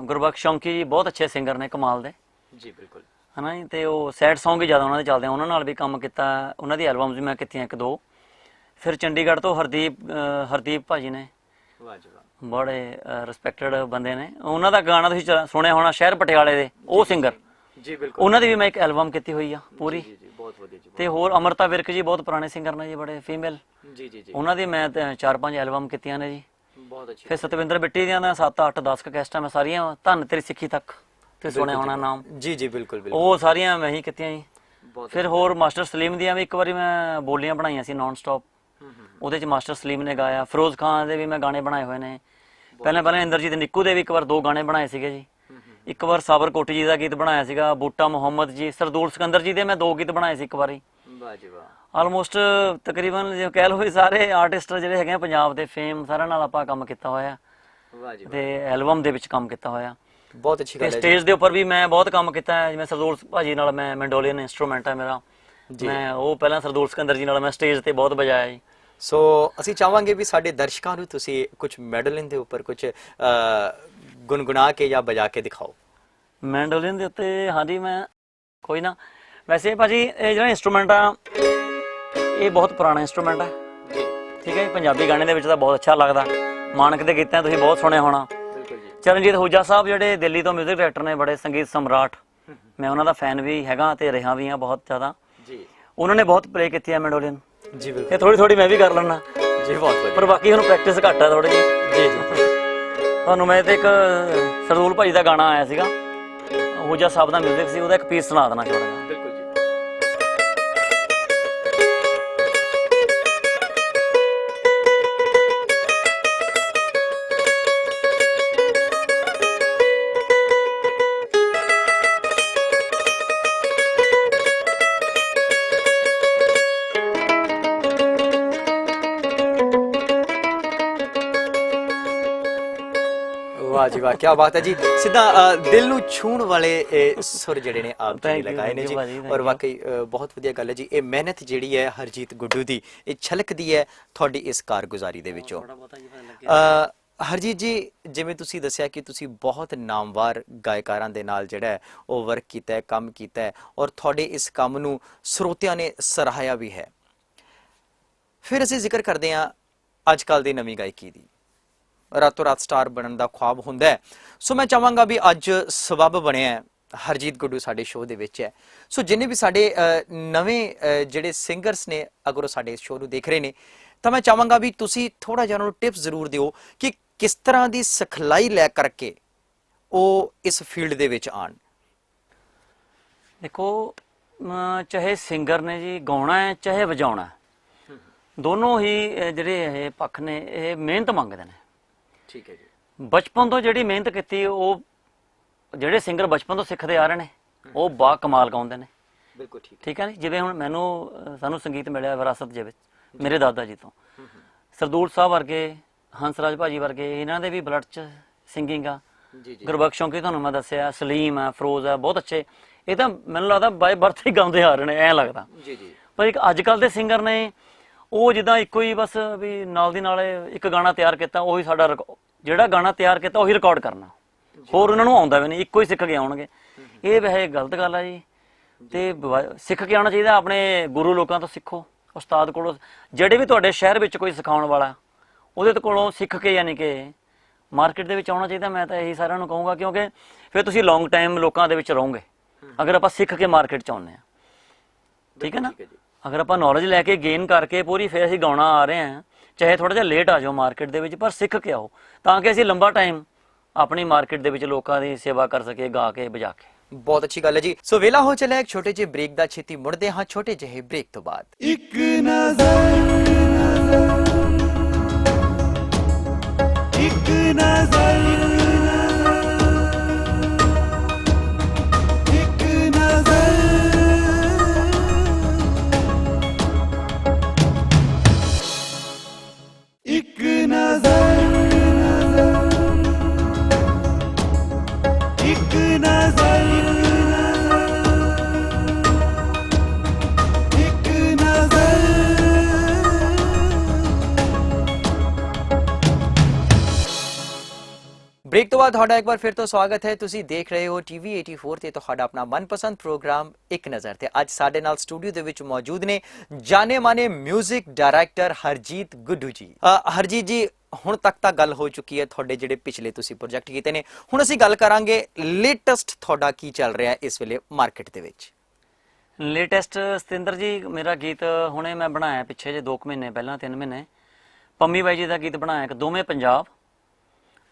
ਗੁਰਬਖਸ਼ ਸ਼ੌਂਕੀ ਜੀ ਬਹੁਤ ਅੱਛੇ ਸਿੰਗਰ ਨੇ, ਕਮਾਲ ਦੇ ਜੀ ਬਿਲਕੁਲ ਹਨਾ ਜੀ। ਤੇ ਉਹ ਸੈਡ Song ਹੀ ਜ਼ਿਆਦਾ ਉਹਨਾਂ ਦੇ ਚੱਲਦੇ ਆ, ਉਹਨਾਂ ਨਾਲ ਵੀ ਕੰਮ ਕੀਤਾ, ਉਹਨਾਂ ਦੀ ਐਲਬਮਸ ਵੀ ਮੈਂ ਕੀਤੀਆਂ 1-2। ਫਿਰ ਚੰਡੀਗੜ੍ਹ ਤੋਂ ਹਰਦੀਪ ਭਾਜੀ ਨੇ, ਵਾਹ ਜੀ ਵਾਹ, ਬੜੇ ਰਿਸਪੈਕਟਡ ਬੰਦੇ ਨੇ, ਉਹਨਾਂ ਦਾ ਗਾਣਾ ਤੁਸੀਂ ਸੁਣਿਆ ਹੋਣਾ, ਸ਼ਹਿਰ ਪਟਿਆਲੇ ਦੇ, ਉਹ ਸਿੰਗਰ, ਜੀ ਬਿਲਕੁਲ, ਉਹਨਾਂ ਦੀ ਵੀ ਮੈਂ ਇੱਕ ਐਲਬਮ ਕੀਤੀ ਹੋਈ ਆ ਪੂਰੀ। ਜੀ ਜੀ ਬਹੁਤ ਵਧੀਆ ਜੀ। ਤੇ ਹੋਰ ਅਮਰਤਾ ਵਿਰਕ ਜੀ ਬਹੁਤ ਪੁਰਾਣੇ ਸਿੰਗਰ ਨੇ ਜੀ, ਬੜੇ ਫੀਮੇਲ, ਜੀ ਜੀ ਜੀ, ਉਹਨਾਂ ਦੀ ਮੈਂ 4-5 ਐਲਬਮ ਕੀਤੀਆਂ ਨੇ ਜੀ। ਬਹੁਤ ਅੱਛੀ। ਫਿਰ ਸਤਵਿੰਦਰ ਬਿੱਟੀ ਦੀਆਂ 7-8-10 ਕੈਸਟਾਂ ਮੈਂ ਸਾਰੀਆਂ, ਧੰਨ ਤੇਰੀ ਸਿੱਖੀ ਤੱਕ ਤੇ ਸੁਣਿਆ ਹੋਣਾ ਨਾਮ, ਜੀ ਜੀ ਬਿਲਕੁਲ ਬਿਲਕੁਲ, ਉਹ ਸਾਰੀਆਂ ਮੈਂ ਹੀ ਕੀਤੀਆਂ ਜੀ। ਬਹੁਤ ਫਿਰ ਹੋਰ ਮਾਸਟਰ ਸਲੀਮ ਦੀਆਂ ਵੀ ਇੱਕ ਵਾਰੀ ਮੈਂ ਬੋਲੀਆਂ ਬਣਾਈਆਂ ਸੀ ਨਾਨ ਸਟਾਪ, ਉਹਦੇ ਚ ਮਾਸਟਰ ਸਲੀਮ ਨੇ ਗਾਇਆ। ਫਿਰੋਜ਼ ਖਾਨ ਦੇ ਵੀ ਮੈਂ ਗਾਣੇ ਬਣਾਏ ਹੋਏ ਨੇ। ਪਹਿਲਾਂ ਇੰਦਰਜੀਤ ਨਿੱਕੂ ਦੇ ਵੀ ਇੱਕ ਵਾਰ 2 ਗਾਣੇ ਬਣਾਏ ਸੀਗੇ ਜੀ। ਇੱਕ ਵਾਰ ਸਾਬਰ ਕੋਟੀ ਜੀ ਦਾ ਗੀਤ ਬਣਾਇਆ ਸੀਗਾ, ਬੂਟਾ ਮੁਹੰਮਦ ਜੀ, ਸਰਦੂਲ ਸਿਕੰਦਰ ਜੀ ਦੇ ਮੈਂ 2 ਗੀਤ ਬਣਾਏ ਸੀ ਇੱਕ ਵਾਰੀ। ਵਾਹ ਜੀ ਵਾਹ, ਆਲਮੋਸਟ ਤਕਰੀਬਨ ਜੇ ਕਹਿ ਲਓ ਵੀ ਸਾਰੇ ਆਰਟਿਸਟ ਜਿਹੜੇ ਹੈਗੇ ਆ ਪੰਜਾਬ ਦੇ ਫੇਮ, ਸਾਰਿਆਂ ਨਾਲ ਆਪਾਂ ਕੰਮ ਕੀਤਾ ਹੋਇਆ ਵਾਹ ਜੀ ਵਾਹ, ਤੇ ਐਲਬਮ ਦੇ ਵਿੱਚ ਕੰਮ ਕੀਤਾ ਹੋਇਆ। ਬਹੁਤ ਅੱਛੀ ਤੇ ਗੱਲ ਹੈ ਜੀ। ਸਟੇਜ ਦੇ ਉੱਪਰ ਵੀ ਮੈਂ ਬਹੁਤ ਕੰਮ ਕੀਤਾ ਹੈ, ਜਿਵੇਂ ਸਰਦੂਲ ਭਾਜੀ ਨਾਲ ਮੈਂ ਮੈਂਡੋਲੀਅਨ ਇੰਸਟਰੂਮੈਂਟ ਹੈ ਮੇਰਾ, ਮੈਂ ਉਹ ਪਹਿਲਾਂ ਸਰਦੂਲ ਸਿਕੰਦਰ ਜੀ ਨਾਲ ਮੈਂ ਸਟੇਜ ਤੇ ਬਹੁਤ ਵਜਾਇਆ ਜੀ। ਸੋ ਅਸੀਂ ਚਾਹਾਂਗੇ ਵੀ ਸਾਡੇ ਦਰਸ਼ਕਾਂ ਨੂੰ ਤੁਸੀਂ ਕੁਝ ਮੈਡਲਿਨ ਦੇ ਉੱਪਰ ਕੁਝ ਗੁੰਗੁਣਾ ਕੇ ਜਾਂ ਬਜਾ ਕੇ ਦਿਖਾਓ। ਮੈਂਡੋਲੀਨ ਦੇ ਉੱਤੇ ਹਾਂਜੀ ਮੈਂ ਕੋਈ ਨਾ, ਵੈਸੇ ਭਾਜੀ ਇਹ ਜਿਹੜਾ ਇੰਸਟਰੂਮੈਂਟ ਆ ਇਹ ਬਹੁਤ ਪੁਰਾਣਾ ਇੰਸਟਰੂਮੈਂਟ ਹੈ ਜੀ, ਠੀਕ ਹੈ ਜੀ। ਪੰਜਾਬੀ ਗਾਣੇ ਦੇ ਵਿੱਚ ਤਾਂ ਬਹੁਤ ਅੱਛਾ ਲੱਗਦਾ, ਮਾਨਕ ਦੇ ਗੀਤਾਂ ਤੁਸੀਂ ਬਹੁਤ ਸੁਣਿਆ ਹੋਣਾ। ਬਿਲਕੁਲ ਜੀ, ਚਰਨਜੀਤ ਹੂਜਾ ਸਾਹਿਬ ਜਿਹੜੇ ਦਿੱਲੀ ਤੋਂ ਮਿਊਜ਼ਿਕ ਡਾਇਰੈਕਟਰ ਨੇ, ਬੜੇ ਸੰਗੀਤ ਸਮਰਾਟ, ਮੈਂ ਉਹਨਾਂ ਦਾ ਫੈਨ ਵੀ ਹੈਗਾ ਤੇ ਰਿਹਾ ਵੀ ਹਾਂ ਬਹੁਤ ਜ਼ਿਆਦਾ। ਜੀ ਉਹਨਾਂ ਨੇ ਬਹੁਤ ਪਲੇ ਕੀਤੀ ਹੈ ਮੈਂਡੋਲੀਨ, ਜੀ ਬਿਲਕੁਲ, ਤੇ ਥੋੜੀ ਮੈਂ ਵੀ ਕਰ ਲੈਣਾ ਜੀ ਬਹੁਤ ਵਧੀਆ, ਪਰ ਬਾਕੀ ਹੁਣ ਪ੍ਰੈਕਟਿਸ ਘੱਟ ਹੈ ਥੋੜੀ ਜਿਹੀ। ਜੀ ਜੀ ਤੁਹਾਨੂੰ ਮੈਂ ਤੇ ਇੱਕ ਸਰਦੂਲ ਭਾਜੀ ਦਾ ਗਾਣਾ ਆਇਆ ਸੀਗਾ, ਹੂਜਾ ਸਾਹਿਬ ਦਾ ਮਿਊਜ਼ਿਕ ਸੀ, ਉਹਦਾ ਇੱਕ ਪੀਸ ਸੁਣਾ ਦੇਣਾ ਛੋਟਾ ਜਿਹਾ। ਬਿਲਕੁਲ ਜੀ। ਵਾਹ ਜੀ ਵਾਹ, ਕੀ ਬਾਤ ਹੈ ਜੀ। ਸਿੱਧਾ ਦਿਲ ਨੂੰ ਛੂਹਣ ਵਾਲੇ ਇਹ ਸੁਰ ਜਿਹੜੇ ਨੇ ਆਪ ਜੀ ਨੇ ਲਗਾਏ ਨੇ ਜੀ, ਔਰ ਵਾਕਈ ਬਹੁਤ ਵਧੀਆ ਗੱਲ ਹੈ ਜੀ। ਇਹ ਮਿਹਨਤ ਜਿਹੜੀ ਹੈ ਹਰਜੀਤ ਗੁੱਡੂ ਦੀ, ਇਹ ਛਲਕਦੀ ਹੈ ਤੁਹਾਡੀ ਇਸ ਕਾਰਗੁਜ਼ਾਰੀ ਦੇ ਵਿੱਚੋਂ। ਹਰਜੀਤ ਜੀ, ਜਿਵੇਂ ਤੁਸੀਂ ਦੱਸਿਆ ਕਿ ਤੁਸੀਂ ਬਹੁਤ ਨਾਮਵਰ ਗਾਇਕਾਰਾਂ ਦੇ ਨਾਲ ਜਿਹੜਾ ਹੈ ਉਹ ਵਰਕ ਕੀਤਾ ਹੈ, ਕੰਮ ਕੀਤਾ ਹੈ, ਔਰ ਤੁਹਾਡੇ ਇਸ ਕੰਮ ਨੂੰ ਸਰੋਤਿਆਂ ਨੇ ਸਰਾਹਿਆ ਵੀ ਹੈ। ਫਿਰ ਅਸੀਂ ਜ਼ਿਕਰ ਕਰਦੇ ਹਾਂ ਅੱਜ ਕੱਲ੍ਹ ਦੀ ਨਵੀਂ ਗਾਇਕੀ ਦੀ। ਰਾਤੋਂ ਰਾਤ ਸਟਾਰ ਬਣਨ ਦਾ ਖੁਆਬ ਹੁੰਦਾ ਹੈ, ਸੋ ਮੈਂ ਚਾਹਾਂਗਾ ਵੀ ਅੱਜ ਸਬੱਬ ਬਣਿਆ ਹੈ, ਹਰਜੀਤ ਗੁੱਡੂ ਸਾਡੇ ਸ਼ੋਅ ਦੇ ਵਿੱਚ ਹੈ। ਸੋ ਜਿੰਨੇ ਵੀ ਸਾਡੇ ਨਵੇਂ ਜਿਹੜੇ ਸਿੰਗਰਸ ਨੇ, ਅਗਰ ਉਹ ਸਾਡੇ ਸ਼ੋਅ ਨੂੰ ਦੇਖ ਰਹੇ ਨੇ, ਤਾਂ ਮੈਂ ਚਾਹਾਂਗਾ ਵੀ ਤੁਸੀਂ ਥੋੜਾ ਜਿਹਾ ਉਹਨਾਂ ਨੂੰ ਟਿਪਸ ਜ਼ਰੂਰ ਦਿਓ ਕਿ ਕਿਸ ਤਰ੍ਹਾਂ ਦੀ ਸਿਖਲਾਈ ਲੈ ਕਰਕੇ ਉਹ ਇਸ ਫੀਲਡ ਦੇ ਵਿੱਚ ਆਣ। ਦੇਖੋ ਚਾਹੇ ਸਿੰਗਰ ਨੇ ਜੀ, ਗਾਉਣਾ ਹੈ ਚਾਹੇ ਵਜਾਉਣਾ ਹੈ, ਦੋਨੋਂ ਹੀ ਜਿਹੜੇ ਇਹ ਪੱਖ ਨੇ ਇਹ ਮਿਹਨਤ ਮੰਗਦੇ ਨੇ। ਠੀਕ ਹੈ ਜੀ। ਬਚਪਨ ਤੋਂ ਜਿਹੜੀ ਮਿਹਨਤ ਕੀਤੀ, ਉਹ ਜਿਹੜੇ ਸਿੰਗਰ ਬਚਪਨ ਤੋਂ ਸਿੱਖਦੇ ਆ ਰਹੇ ਨੇ ਉਹ ਬਾ ਕਮਾਲ ਗਾਉਂਦੇ ਨੇ। ਬਿਲਕੁਲ ਠੀਕ ਹੈ ਜੀ। ਜਿਵੇਂ ਹੁਣ ਸਾਨੂੰ ਸੰਗੀਤ ਮਿਲਿਆ ਵਿਰਾਸਤ ਦੇ ਵਿੱਚ ਮੇਰੇ ਦਾਦਾ ਜੀ ਤੋਂ, ਸਰਦੂਲ ਸਾਹਿਬ ਵਰਗੇ, ਹੰਸਰਾਜ ਭਾਜੀ ਵਰਗੇ, ਇਹਨਾਂ ਦੇ ਵੀ ਬਲੱਡ 'ਚ ਸਿੰਗਿੰਗ ਆ। ਗੁਰਬਖਸ਼ ਸ਼ੌਂਕੀ ਤੁਹਾਨੂੰ ਮੈਂ ਦੱਸਿਆ, ਸਲੀਮ ਆ, ਫਿਰੋਜ਼ ਆ, ਬਹੁਤ ਅੱਛੇ। ਇਹ ਤਾਂ ਮੈਨੂੰ ਲੱਗਦਾ ਬਾਏ ਬਰਥ ਹੀ ਗਾਉਂਦੇ ਆ ਰਹੇ ਨੇ, ਐਂ ਲੱਗਦਾ। ਪਰ ਇੱਕ ਅੱਜ ਕੱਲ੍ਹ ਦੇ ਸਿੰਗਰ ਨੇ, ਉਹ ਜਿੱਦਾਂ ਇੱਕੋ ਹੀ ਬਸ ਵੀ ਨਾਲ ਦੀ ਨਾਲ ਇੱਕ ਗਾਣਾ ਤਿਆਰ ਕੀਤਾ, ਉਹੀ ਸਾਡਾ ਜਿਹੜਾ ਗਾਣਾ ਤਿਆਰ ਕੀਤਾ ਉਹੀ ਰਿਕਾਰਡ ਕਰਨਾ, ਹੋਰ ਉਹਨਾਂ ਨੂੰ ਆਉਂਦਾ ਵੀ ਨਹੀਂ, ਇੱਕੋ ਹੀ ਸਿੱਖ ਕੇ ਆਉਣਗੇ। ਇਹ ਵੈਸੇ ਗਲਤ ਗੱਲ ਆ ਜੀ। ਤੇ ਸਿੱਖ ਕੇ ਆਉਣਾ ਚਾਹੀਦਾ, ਆਪਣੇ ਗੁਰੂ ਲੋਕਾਂ ਤੋਂ ਸਿੱਖੋ, ਉਸਤਾਦ ਕੋਲੋਂ। ਜਿਹੜੇ ਵੀ ਤੁਹਾਡੇ ਸ਼ਹਿਰ ਵਿੱਚ ਕੋਈ ਸਿਖਾਉਣ ਵਾਲਾ, ਉਹਦੇ ਕੋਲੋਂ ਸਿੱਖ ਕੇ ਯਾਨੀ ਕਿ ਮਾਰਕੀਟ ਦੇ ਵਿੱਚ ਆਉਣਾ ਚਾਹੀਦਾ। ਮੈਂ ਤਾਂ ਇਹੀ ਸਾਰਿਆਂ ਨੂੰ ਕਹੂੰਗਾ, ਕਿਉਂਕਿ ਫਿਰ ਤੁਸੀਂ ਲੌਂਗ ਟਾਈਮ ਲੋਕਾਂ ਦੇ ਵਿੱਚ ਰਹੋਗੇ ਅਗਰ ਆਪਾਂ ਸਿੱਖ ਕੇ ਮਾਰਕੀਟ 'ਚ ਆਉਂਦੇ ਹਾਂ। ਠੀਕ ਹੈ ਨਾ। ਅਗਰ ਆਪਾਂ ਨੌਲੇਜ ਲੈ ਕੇ ਗੇਨ ਕਰਕੇ ਪੂਰੀ, ਫਿਰ ਅਸੀਂ ਗਾਉਣਾ ਆ ਰਹੇ ਹਾਂ, ਚਾਹੇ ਥੋੜਾ ਜਿਹਾ ਲੇਟ ਆ ਜਾਓ ਮਾਰਕੀਟ ਦੇ ਵਿੱਚ, ਪਰ ਸਿੱਖ ਕੇ ਆਓ, ਤਾਂ ਕਿ ਅਸੀਂ ਲੰਬਾ ਟਾਈਮ ਆਪਣੀ ਮਾਰਕੀਟ ਦੇ ਵਿੱਚ ਲੋਕਾਂ ਦੀ ਸੇਵਾ ਕਰ ਸਕੀਏ, ਗਾ ਕੇ ਵਜਾ ਕੇ। ਬਹੁਤ ਅੱਛੀ ਗੱਲ ਹੈ ਜੀ। ਸੋ ਵੇਲਾ ਹੋ ਚੱਲਿਆ ਇੱਕ ਛੋਟੇ ਜਿਹੇ ਬ੍ਰੇਕ ਦਾ, ਛੇਤੀ ਮੁੜਦੇ ਹਾਂ ਛੋਟੇ ਜਿਹੇ ਬ੍ਰੇਕ ਤੋਂ ਬਾਅਦ। ਇੱਕ ਨਜ਼ਰ, ਇੱਕ ਨਜ਼ਰ, ਇੱਕ ਨਜ਼ਰ, ਇੱਕ ਨਜ਼ਰ, ਇੱਕ ਨਜ਼ਰ, ਇੱਕ ਨਜ਼ਰ। ਬ੍ਰੇਕ ਤੋਂ ਬਾਅਦ ਤੁਹਾਡਾ ਇੱਕ ਵਾਰ ਫਿਰ ਤੋਂ ਸਵਾਗਤ ਹੈ। ਤੁਸੀਂ ਦੇਖ ਰਹੇ ਹੋ ਟੀਵੀ 84 ਤੇ ਤੁਹਾਡਾ ਆਪਣਾ ਮਨਪਸੰਦ ਪ੍ਰੋਗਰਾਮ ਇੱਕ ਨਜ਼ਰ ਤੇ ਅੱਜ ਸਾਡੇ ਨਾਲ ਸਟੂਡੀਓ ਦੇ ਵਿੱਚ ਮੌਜੂਦ ਨੇ ਜਾਣੇ ਮਾਨੇ 뮤직 ਡਾਇਰੈਕਟਰ ਹਰਜੀਤ ਗੁੱਡੂ ਜੀ। ਹਰਜੀਤ ਜੀ, ਹੁਣ ਤੱਕ ਤਾਂ ਗੱਲ ਹੋ ਚੁੱਕੀ ਹੈ ਤੁਹਾਡੇ ਜਿਹੜੇ ਪਿਛਲੇ ਤੁਸੀਂ ਪ੍ਰੋਜੈਕਟ ਕੀਤੇ ਨੇ। ਹੁਣ ਅਸੀਂ ਗੱਲ ਕਰਾਂਗੇ ਲੇਟੈਸਟ ਤੁਹਾਡਾ ਕੀ ਚੱਲ ਰਿਹਾ ਹੈ ਇਸ ਵੇਲੇ ਮਾਰਕੀਟ ਦੇ ਵਿੱਚ। ਲੇਟੈਸਟ ਸਤਿੰਦਰ ਜੀ ਮੇਰਾ ਗੀਤ ਹੁਣੇ ਮੈਂ ਬਣਾਇਆ ਪਿੱਛੇ ਜੇ 2 ਮਹੀਨੇ ਪਹਿਲਾਂ 3 ਮਹੀਨੇ ਪੰਮੀ ਬਾਈ ਜੀ ਦਾ ਗੀਤ ਬਣਾਇਆ ਇੱਕ ਦੋਵੇਂ ਪੰਜਾਬ।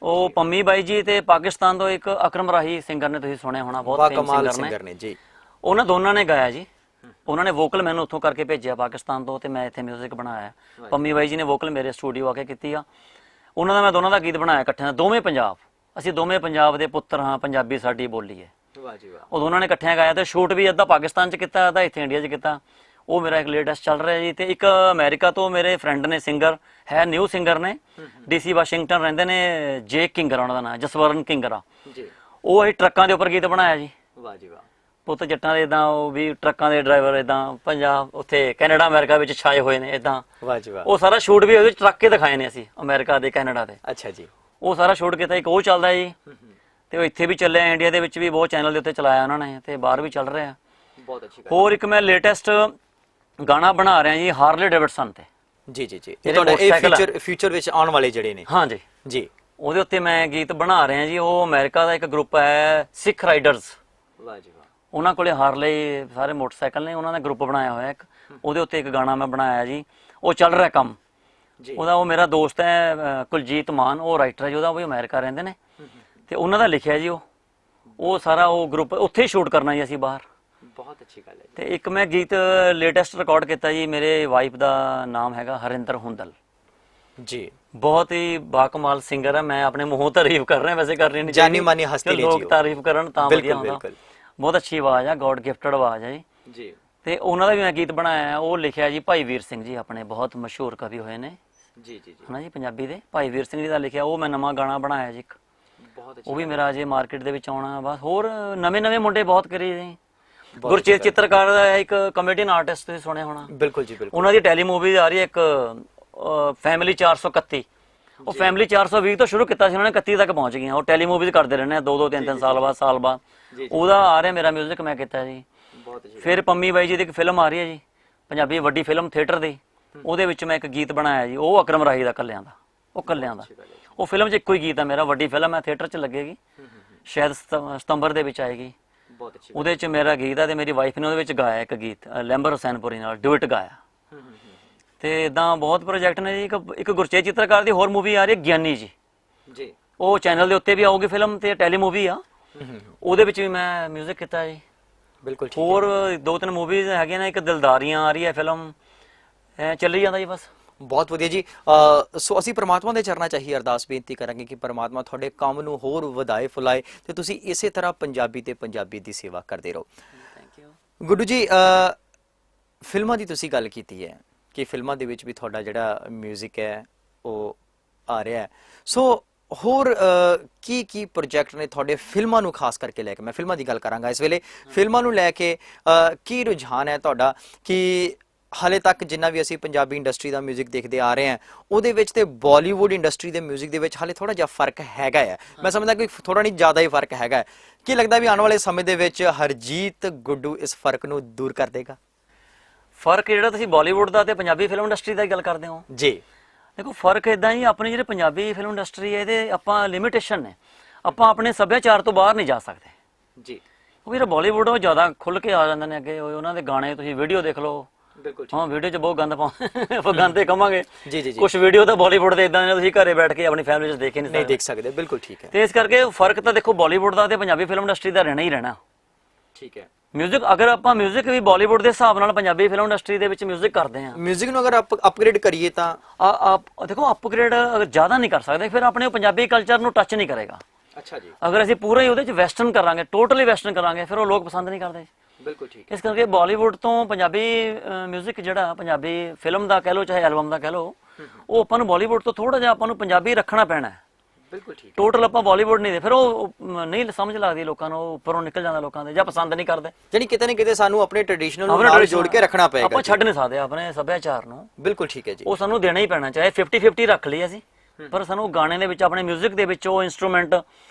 ਉਹ ਪੰਮੀ ਬਾਈ ਜੀ ਤੇ ਪਾਕਿਸਤਾਨ ਤੋਂ ਇੱਕ ਅਕਰਮ ਰਾਹੀ ਸਿੰਗਰ ਨੇ, ਤੁਸੀਂ ਸੁਣਿਆ ਹੋਣਾ, ਬਹੁਤ ਫੇਮਸ ਸਿੰਗਰ ਨੇ ਜੀ। ਉਹਨਾਂ ਦੋਨਾਂ ਨੇ ਗਾਇਆ ਜੀ। ਉਹਨਾਂ ਨੇ ਵੋਕਲ ਮੈਨੂੰ ਉੱਥੋਂ ਕਰਕੇ ਭੇਜਿਆ ਪਾਕਿਸਤਾਨ ਤੋਂ ਤੇ ਮੈਂ ਇੱਥੇ 뮤직 ਬਣਾਇਆ। ਪੰਮੀ ਬਾਈ ਜੀ ਨੇ ਵੋਕਲ ਮੇਰੇ ਸਟੂਡੀਓ ਆ ਕੇ ਕੀਤੀ ਆ। ਉਹਨਾਂ ਦਾ ਮੈਂ ਦੋਨਾਂ ਦਾ ਗੀਤ ਬਣਾਇਆ ਇਕੱਠਿਆਂ ਦਾ, ਦੋਵੇਂ ਪੰਜਾਬ। ਅਸੀਂ ਦੋਵੇਂ ਪੰਜਾਬ ਦੇ ਪੁੱਤਰ ਹਾਂ, ਪੰਜਾਬੀ ਸਾਡੀ ਬੋਲੀ ਹੈ। ਵਾਹ ਜੀ ਵਾਹ। ਉਹ ਦੋਨਾਂ ਨੇ ਇਕੱਠਿਆਂ ਗਾਇਆ ਤੇ ਸ਼ੂਟ ਵੀ ਅੱਧਾ ਪਾਕਿਸਤਾਨ 'ਚ ਕੀਤਾ, ਅੱਧਾ ਇੱਥੇ ਇੰਡੀਆ 'ਚ ਕੀਤਾ। ਉਹ ਮੇਰਾ ਇੱਕ ਲੇਟੈਸਟ ਚੱਲ ਰਿਹਾ ਜੀ। ਤੇ ਇੱਕ ਅਮਰੀਕਾ ਤੋਂ ਮੇਰੇ ਫਰੈਂਡ ਨੇ, ਸਿੰਗਰ ਹੈ, ਨਿਊ ਸਿੰਗਰ ਨੇ, DC ਵਾਸ਼ਿੰਗਟਨ ਰਹਿੰਦੇ ਨੇ, ਜੇ ਕਿੰਗਰ ਉਹਨਾਂ ਦਾ ਨਾਮ, ਜਸਵਰਨ ਕਿੰਗਰ ਆ ਜੀ। ਉਹ ਇਹ ਟਰੱਕਾਂ ਦੇ ਉੱਪਰ ਗੀਤ ਬਣਾਇਆ ਜੀ। ਵਾਹ ਜੀ ਵਾਹ। ਪੁੱਤ ਜੱਟਾਂ ਦੇ ਇਦਾਂ, ਉਹ ਵੀ ਟਰੱਕਾਂ ਦੇ ਡਰਾਈਵਰ ਇਦਾਂ ਪੰਜਾਬ ਉੱਥੇ ਕੈਨੇਡਾ ਅਮਰੀਕਾ ਵਿੱਚ ਛਾਏ ਹੋਏ ਨੇ ਇਦਾਂ। ਵਾਹ ਜੀ ਵਾਹ। ਉਹ ਸਾਰਾ ਸ਼ੂਟ ਵੀ ਉਹਦੇ ਟਰੱਕ ਕੇ ਦਿਖਾਏ ਨੇ ਅਸੀਂ, ਅਮਰੀਕਾ ਦੇ, ਕੈਨੇਡਾ ਦੇ। ਅੱਛਾ ਜੀ। ਉਹ ਸਾਰਾ ਸ਼ੂਟ ਕੀਤਾ। ਇੱਕ ਉਹ ਚੱਲਦਾ ਜੀ ਤੇ ਉਹ ਇੱਥੇ ਵੀ ਚੱਲਿਆ, ਇੰਡੀਆ ਦੇ ਵਿੱਚ ਵੀ ਬਹੁਤ ਚੈਨਲ ਦੇ ਉੱਤੇ ਚਲਾਇਆ ਉਹਨਾਂ ਨੇ ਤੇ ਬਾਹਰ ਵੀ ਚੱਲ ਰਿਹਾ। ਬਹੁਤ ਅੱਛੀ ਗੱਲ। ਹੋਰ ਇੱਕ ਮੈਂ ਲੇਟੈਸਟ ਗਾਣਾ ਬਣਾ ਰਿਹਾ ਜੀ ਹਾਰਲੇ ਡੇਵਿਡਸਨ ਤੇ। ਜੀ ਜੀ ਜੀ। ਇਹ ਤੁਹਾਡਾ ਇਹ ਫਿਊਚਰ ਵਿੱਚ ਆਉਣ ਵਾਲੇ ਜਿਹੜੇ ਨੇ। ਹਾਂ ਜੀ ਜੀ। ਉਹਦੇ ਉੱਤੇ ਮੈਂ ਗੀਤ ਬਣਾ ਰਿਹਾ ਜੀ। ਉਹ ਅਮਰੀਕਾ ਦਾ ਇੱਕ ਗਰੁੱਪ ਹੈ, ਸਿੱਖ ਰਾਈਡਰਸ। ਵਾਹ ਜੀ ਵਾਹ। ਉਹਨਾਂ ਕੋਲੇ ਹਾਰਲੇ ਸਾਰੇ ਮੋਟਰਸਾਈਕਲ ਨੇ, ਉਹਨਾਂ ਨੇ ਗਰੁੱਪ ਬਣਾਇਆ ਹੋਇਆ ਇੱਕ। ਉਹਦੇ ਉੱਤੇ ਇੱਕ ਗਾਣਾ ਮੈਂ ਬਣਾਇਆ ਜੀ, ਉਹ ਚੱਲ ਰਿਹਾ ਕੰਮ ਜੀ। ਉਹਦਾ ਉਹ ਮੇਰਾ ਦੋਸਤ ਹੈ ਕੁਲਜੀਤ ਮਾਨ, ਉਹ ਰਾਈਟਰ ਹੈ ਜੀ ਉਹਦਾ, ਉਹ ਵੀ ਅਮਰੀਕਾ ਰਹਿੰਦੇ ਨੇ ਤੇ ਉਹਨਾਂ ਦਾ ਲਿਖਿਆ ਜੀ। ਉਹ ਸਾਰਾ ਉਹ ਗਰੁੱਪ ਉੱਥੇ ਸ਼ੂਟ ਕਰਨਾ ਜੀ ਅਸੀਂ ਬਾਹਰ। ਬਹੁਤ ਅੱਛੀ ਗੱਲ ਹੈ। ਤੇ ਇੱਕ ਮੈਂ ਗੀਤ ਲੇਟੈਸਟ ਰਿਕਾਰਡ ਕੀਤਾ ਜੀ, ਮੇਰੇ ਵਾਈਫ ਦਾ ਨਾਮ ਹੈਗਾ ਹਰਿੰਦਰ ਹੁੰਦਲ ਜੀ। ਬਹੁਤ ਹੀ ਬਾਕਮਾਲ ਸਿੰਗਰ ਹੈ। ਮੈਂ ਆਪਣੇ ਮੂੰਹੋਂ ਤਾਰੀਫ ਕਰ ਰਿਹਾ, ਵੈਸੇ ਕਰ ਰਹੀ ਨਹੀਂ, ਜਾਨੀ ਮਾਨੀ ਹਸਤੀ ਨੇ ਜੀ। ਲੋਕ ਤਾਰੀਫ ਕਰਨ ਤਾਂ ਵਧੀਆ ਹੁੰਦਾ। ਬਹੁਤ ਅੱਛੀ ਆਵਾਜ਼ ਆ, ਗੋਡ ਗਿਫਟਡ ਆਵਾਜ਼ ਹੈ ਜੀ। ਤੇ ਉਹਨਾਂ ਦਾ ਵੀ ਮੈਂ ਗੀਤ ਬਣਾਇਆ। ਉਹ ਲਿਖਿਆ ਜੀ ਭਾਈ ਵੀਰ ਸਿੰਘ ਜੀ, ਆਪਣੇ ਬਹੁਤ ਮਸ਼ਹੂਰ ਕਵੀ ਹੋਏ ਨੇ ਜੀ ਜੀ ਹਨਾ ਜੀ, ਪੰਜਾਬੀ ਦੇ। ਭਾਈ ਵੀਰ ਸਿੰਘ ਜੀ ਦਾ ਲਿਖਿਆ। ਉਹ ਮੈਂ ਨਵਾਂ ਗਾਣਾ ਬਣਾਇਆ ਜੀ ਇੱਕ, ਉਹ ਵੀ ਮੇਰਾ ਅਜੇ ਮਾਰਕੀਟ ਦੇ ਵਿੱਚ ਆਉਣਾ। ਬਸ ਹੋਰ ਨਵੇਂ ਮੁੰਡੇ ਬਹੁਤ ਕਰੀ ਜੀ। ਗੁਰਚੇਤ ਚਿੱਤਰਕਾਰ ਦਾ ਇੱਕ ਕਮੇਡੀਅਨ ਆਰਟਿਸਟ, ਤੁਸੀਂ ਸੁਣਿਆ ਹੋਣਾ। ਬਿਲਕੁਲ ਜੀ ਬਿਲਕੁਲ। ਉਹਨਾਂ ਦੀ ਟੈਲੀ ਮੂਵੀ ਆ ਰਹੀ ਹੈ ਇੱਕ, ਫੈਮਿਲੀ 431। ਉਹ ਫੈਮਿਲੀ 420 ਤੋਂ ਸ਼ੁਰੂ ਕੀਤਾ ਸੀ, ਉਹਨਾਂ ਨੇ 31 ਤੱਕ ਪਹੁੰਚ ਗਈਆਂ। ਉਹ ਟੈਲੀ ਮੂਵੀਜ਼ ਕਰਦੇ ਰਹਿੰਦੇ ਆ 2-2 3-3 ਸਾਲ ਬਾਅਦ। ਉਹਦਾ ਆ ਰਿਹਾ ਮੇਰਾ 뮤직, ਮੈਂ ਕੀਤਾ ਜੀ। ਫਿਰ ਪੰਮੀ ਬਾਈ ਜੀ ਦੀ ਇੱਕ ਫਿਲਮ ਆ ਰਹੀ ਹੈ ਜੀ, ਪੰਜਾਬੀ ਵੱਡੀ ਫਿਲਮ ਥੀਏਟਰ ਦੀ। ਉਹਦੇ ਵਿੱਚ ਮੈਂ ਇੱਕ ਗੀਤ ਬਣਾਇਆ ਜੀ, ਉਹ ਅਕਰਮ ਰਾਹੀ ਦਾ, ਕੱਲਿਆਂ ਦਾ। ਉਹ ਕੱਲਿਆਂ ਦਾ। ਉਹ ਫਿਲਮ 'ਚ ਇੱਕੋ ਹੀ ਗੀਤ ਆ ਮੇਰਾ, ਵੱਡੀ ਫਿਲਮ ਹੈ, ਥੀਏਟਰ 'ਚ ਲੱਗੇਗੀ, ਸ਼ਾਇਦ ਸਤੰਬਰ ਦੇ ਵਿੱਚ ਆਏਗੀ। ਉਹਦੇ 'ਚ ਮੇਰਾ ਗੀਤ ਆ ਤੇ ਮੇਰੀ ਵਾਈਫ ਨੇ ਉਹਦੇ ਵਿੱਚ ਗਾਇਆ ਇੱਕ ਗੀਤ, ਲੈਂਬਰ ਹੁਸੈਨਪੁਰੀ ਨਾਲ ਡੁਇਟ ਗਾਇਆ। ਤੇ ਇਦਾਂ ਬਹੁਤ ਪ੍ਰੋਜੈਕਟ ਨੇ ਜੀ। ਇੱਕ ਗੁਰਚੇਤ ਚਿੱਤਰਕਾਰ ਦੀ ਹੋਰ ਮੂਵੀ ਆ ਰਹੀ ਹੈ, ਗਿਆਨੀ ਜੀ। ਉਹ ਚੈਨਲ ਦੇ ਉੱਤੇ ਵੀ ਆਊਗੀ ਫਿਲਮ ਤੇ ਟੈਲੀ ਮੂਵੀ ਆ, ਉਹਦੇ ਵਿੱਚ ਵੀ ਮੈਂ 뮤직 ਕੀਤਾ ਜੀ। ਬਿਲਕੁਲ। ਹੋਰ 2-3 ਮੂਵੀਜ਼ ਹੈਗੀਆਂ ਨੇ, ਇੱਕ ਦਿਲਦਾਰੀਆਂ ਆ ਰਹੀ ਹੈ ਫਿਲਮ, ਚੱਲੀ ਜਾਂਦਾ ਜੀ ਬਸ। ਬਹੁਤ ਵਧੀਆ ਜੀ। ਸੋ ਅਸੀਂ ਪ੍ਰਮਾਤਮਾ ਦੇ ਚਰਨਾਂ 'ਚ ਇਹੀ ਅਰਦਾਸ ਬੇਨਤੀ ਕਰਾਂਗੇ ਕਿ ਪ੍ਰਮਾਤਮਾ ਤੁਹਾਡੇ ਕੰਮ ਨੂੰ ਹੋਰ ਵਧਾਏ ਫੁਲਾਏ ਤੇ ਤੁਸੀਂ ਇਸੇ ਤਰ੍ਹਾਂ ਪੰਜਾਬੀ ਤੇ ਪੰਜਾਬੀ ਦੀ ਸੇਵਾ ਕਰਦੇ ਰਹੋ। ਥੈਂਕ ਯੂ ਗੁੱਡੂ ਜੀ। ਫਿਲਮਾਂ ਦੀ ਤੁਸੀਂ ਗੱਲ ਕੀਤੀ ਹੈ ਕਿ ਫਿਲਮਾਂ ਦੇ ਵਿੱਚ ਵੀ ਤੁਹਾਡਾ ਜਿਹੜਾ 뮤직 ਹੈ ਉਹ ਆ ਰਿਹਾ ਹੈ। ਸੋ ਹੋਰ ਕੀ ਪ੍ਰੋਜੈਕਟ ਨੇ ਤੁਹਾਡੇ ਫਿਲਮਾਂ ਨੂੰ ਖਾਸ ਕਰਕੇ ਲੈ ਕੇ? ਮੈਂ ਫਿਲਮਾਂ ਦੀ ਗੱਲ ਕਰਾਂਗਾ ਇਸ ਵੇਲੇ। ਫਿਲਮਾਂ ਨੂੰ ਲੈ ਕੇ ਕੀ ਰੁਝਾਨ ਹੈ ਤੁਹਾਡਾ ਕਿ ਹਾਲੇ ਤੱਕ ਜਿੰਨਾ ਵੀ ਅਸੀਂ ਪੰਜਾਬੀ ਇੰਡਸਟਰੀ ਦਾ 뮤직 ਦੇਖਦੇ ਆ ਰਹੇ ਹਾਂ, ਉਹਦੇ ਵਿੱਚ ਤੇ ਬਾਲੀਵੁੱਡ ਇੰਡਸਟਰੀ ਦੇ 뮤직 ਦੇ ਵਿੱਚ ਹਾਲੇ ਥੋੜਾ ਜਿਹਾ ਫਰਕ ਹੈਗਾ ਹੈ। ਮੈਂ ਸਮਝਦਾ ਕਿ ਥੋੜਾ ਨਹੀਂ, ਜ਼ਿਆਦਾ ਹੀ ਫਰਕ ਹੈਗਾ ਹੈ। ਕੀ ਲੱਗਦਾ ਵੀ ਆਉਣ ਵਾਲੇ ਸਮੇਂ ਦੇ ਵਿੱਚ ਹਰਜੀਤ ਗੁੱਡੂ ਇਸ ਫਰਕ ਨੂੰ ਦੂਰ ਕਰ ਦੇਗਾ? ਫਰਕ ਜਿਹੜਾ ਤੁਸੀਂ ਬਾਲੀਵੁੱਡ ਦਾ ਤੇ ਪੰਜਾਬੀ ਫਿਲਮ ਇੰਡਸਟਰੀ ਦਾ ਗੱਲ ਕਰਦੇ ਹੋ ਜੀ, ਦੇਖੋ ਫਰਕ ਇਦਾਂ ਹੀ, ਆਪਣੀ ਜਿਹੜੀ ਪੰਜਾਬੀ ਫਿਲਮ ਇੰਡਸਟਰੀ ਹੈ ਇਹਦੇ ਆਪਾਂ ਲਿਮਿਟੇਸ਼ਨ ਨੇ, ਆਪਾਂ ਆਪਣੇ ਸੱਭਿਆਚਾਰ ਤੋਂ ਬਾਹਰ ਨਹੀਂ ਜਾ ਸਕਦੇ ਜੀ। ਉਹ ਜਿਹੜਾ ਬਾਲੀਵੁੱਡ ਉਹ ਜ਼ਿਆਦਾ ਖੁੱਲ ਕੇ ਆ ਜਾਂਦੇ ਨੇ ਅੱਗੇ, ਉਹਨਾਂ ਦੇ ਗਾਣੇ ਤੁਸੀਂ ਵੀਡੀਓ ਦੇਖ ਲਓ। ਬਿਲਕੁਲ। ਹਾਂ, ਵੀਡੀਓ 'ਚ ਬਹੁਤ ਗੰਦ ਕਵਾਂਗੇ ਜੀ ਜੀ। ਕੁਝ ਵੀਡੀਓ ਤਾਂ ਬਾਲੀਵੁੱਡ ਦੇ ਇਦਾਂ ਨੇ ਤੁਸੀਂ ਘਰੇ ਬੈਠ ਕੇ ਆਪਣੀ ਫੈਮਿਲੀ 'ਚ ਦੇਖ ਨਹੀਂ ਦੇਖ ਸਕਦੇ। ਬਿਲਕੁਲ ਠੀਕ ਹੈ। ਤੇ ਇਸ ਕਰਕੇ ਫਰਕ ਤਾਂ ਦੇਖੋ ਬਾਲੀਵੁੱਡ ਦਾ ਤੇ ਪੰਜਾਬੀ ਫਿਲਮ ਇੰਡਸਟਰੀ ਦਾ ਰਹਿਣਾ ਹੀ ਰਹਿਣਾ। ਠੀਕ ਹੈ। 뮤직, ਅਗਰ ਆਪਾਂ 뮤직 ਵੀ ਬਾਲੀਵੁੱਡ ਦੇ ਹਿਸਾਬ ਨਾਲ ਪੰਜਾਬੀ ਫਿਲਮ ਇੰਡਸਟਰੀ ਦੇ ਵਿੱਚ 뮤직 ਕਰਦੇ ਆ, 뮤직 ਨੂੰ ਅਗਰ ਅਪਗ੍ਰੇਡ ਕਰੀਏ ਤਾਂ ਦੇਖੋ ਅਪਗ੍ਰੇਡ ਅਗਰ ਜ਼ਿਆਦਾ ਨਹੀਂ ਕਰ ਸਕਦੇ, ਫਿਰ ਆਪਣੇ ਪੰਜਾਬੀ ਕਲਚਰ ਨੂੰ ਟੱਚ ਨਹੀਂ ਕਰੇਗਾ। ਅੱਛਾ ਜੀ। ਅਗਰ ਅਸੀਂ ਪੂਰਾ ਹੀ ਉਹਦੇ 'ਚ ਵੈਸਟਰਨ ਕਰਾਂਗੇ, ਟੋਟਲੀ ਵੈਸਟਰਨ ਕਰਾਂਗੇ, ਫਿਰ ਉਹ ਲੋਕ ਪਸੰਦ ਨਹੀਂ ਕਰਦੇ। ਬਿਲਕੁਲ ਠੀਕ। ਇਸ ਕਰਕੇ ਬਾਲੀਵੁੱਡ ਤੋਂ ਪੰਜਾਬੀ 뮤직 ਜਿਹੜਾ ਪੰਜਾਬੀ ਫਿਲਮ ਦਾ ਕਹਿ ਲਓ ਚਾਹੇ ਐਲਬਮ ਦਾ ਕਹਿ ਲਓ, ਉਹ ਆਪਾਂ ਨੂੰ ਬਾਲੀਵੁੱਡ ਤੋਂ ਥੋੜਾ ਜਿਹਾ ਆਪਾਂ ਨੂੰ ਪੰਜਾਬੀ ਰੱਖਣਾ ਪੈਣਾ ਹੈ। ਬਿਲਕੁਲ ਠੀਕ। ਟੋਟਲ ਆਪਾਂ ਬਾਲੀਵੁੱਡ ਨਹੀਂ ਦੇ, ਫਿਰ ਉਹ ਨਹੀਂ ਸਮਝ ਲੱਗਦੀ ਲੋਕਾਂ ਨੂੰ, ਉੱਪਰੋਂ ਨਿਕਲ ਜਾਂਦਾ ਲੋਕਾਂ ਦੇ, ਜਾਂ ਪਸੰਦ ਨਹੀਂ ਕਰਦੇ। ਜਾਨੀ ਕਿਤੇ ਨਾ ਕਿਤੇ ਸਾਨੂੰ ਆਪਣੇ ਟ੍ਰੈਡੀਸ਼ਨਲ ਨੂੰ ਨਾਲ ਜੋੜ ਕੇ ਰੱਖਣਾ ਪਏਗਾ। ਆਪਾਂ ਛੱਡ ਨਹੀਂ ਸਕਦੇ ਆਪਣੇ ਸੱਭਿਆਚਾਰ ਨੂੰ। ਬਿਲਕੁਲ ਠੀਕ ਹੈ ਜੀ। ਉਹ ਸਾਨੂੰ ਦੇਣਾ ਹੀ ਪੈਣਾ, ਚਾਹੇ 50-50 ਰੱਖ ਲਈ ਅਸੀਂ, ਪਰ ਸਾਨੂੰ ਗਾਣੇ ਦੇ ਵਿੱਚ ਆਪਣੇ 뮤직 ਦੇ ਵਿੱਚ ਉਹ ਇਨਸਟਰੂਮੈਂਟ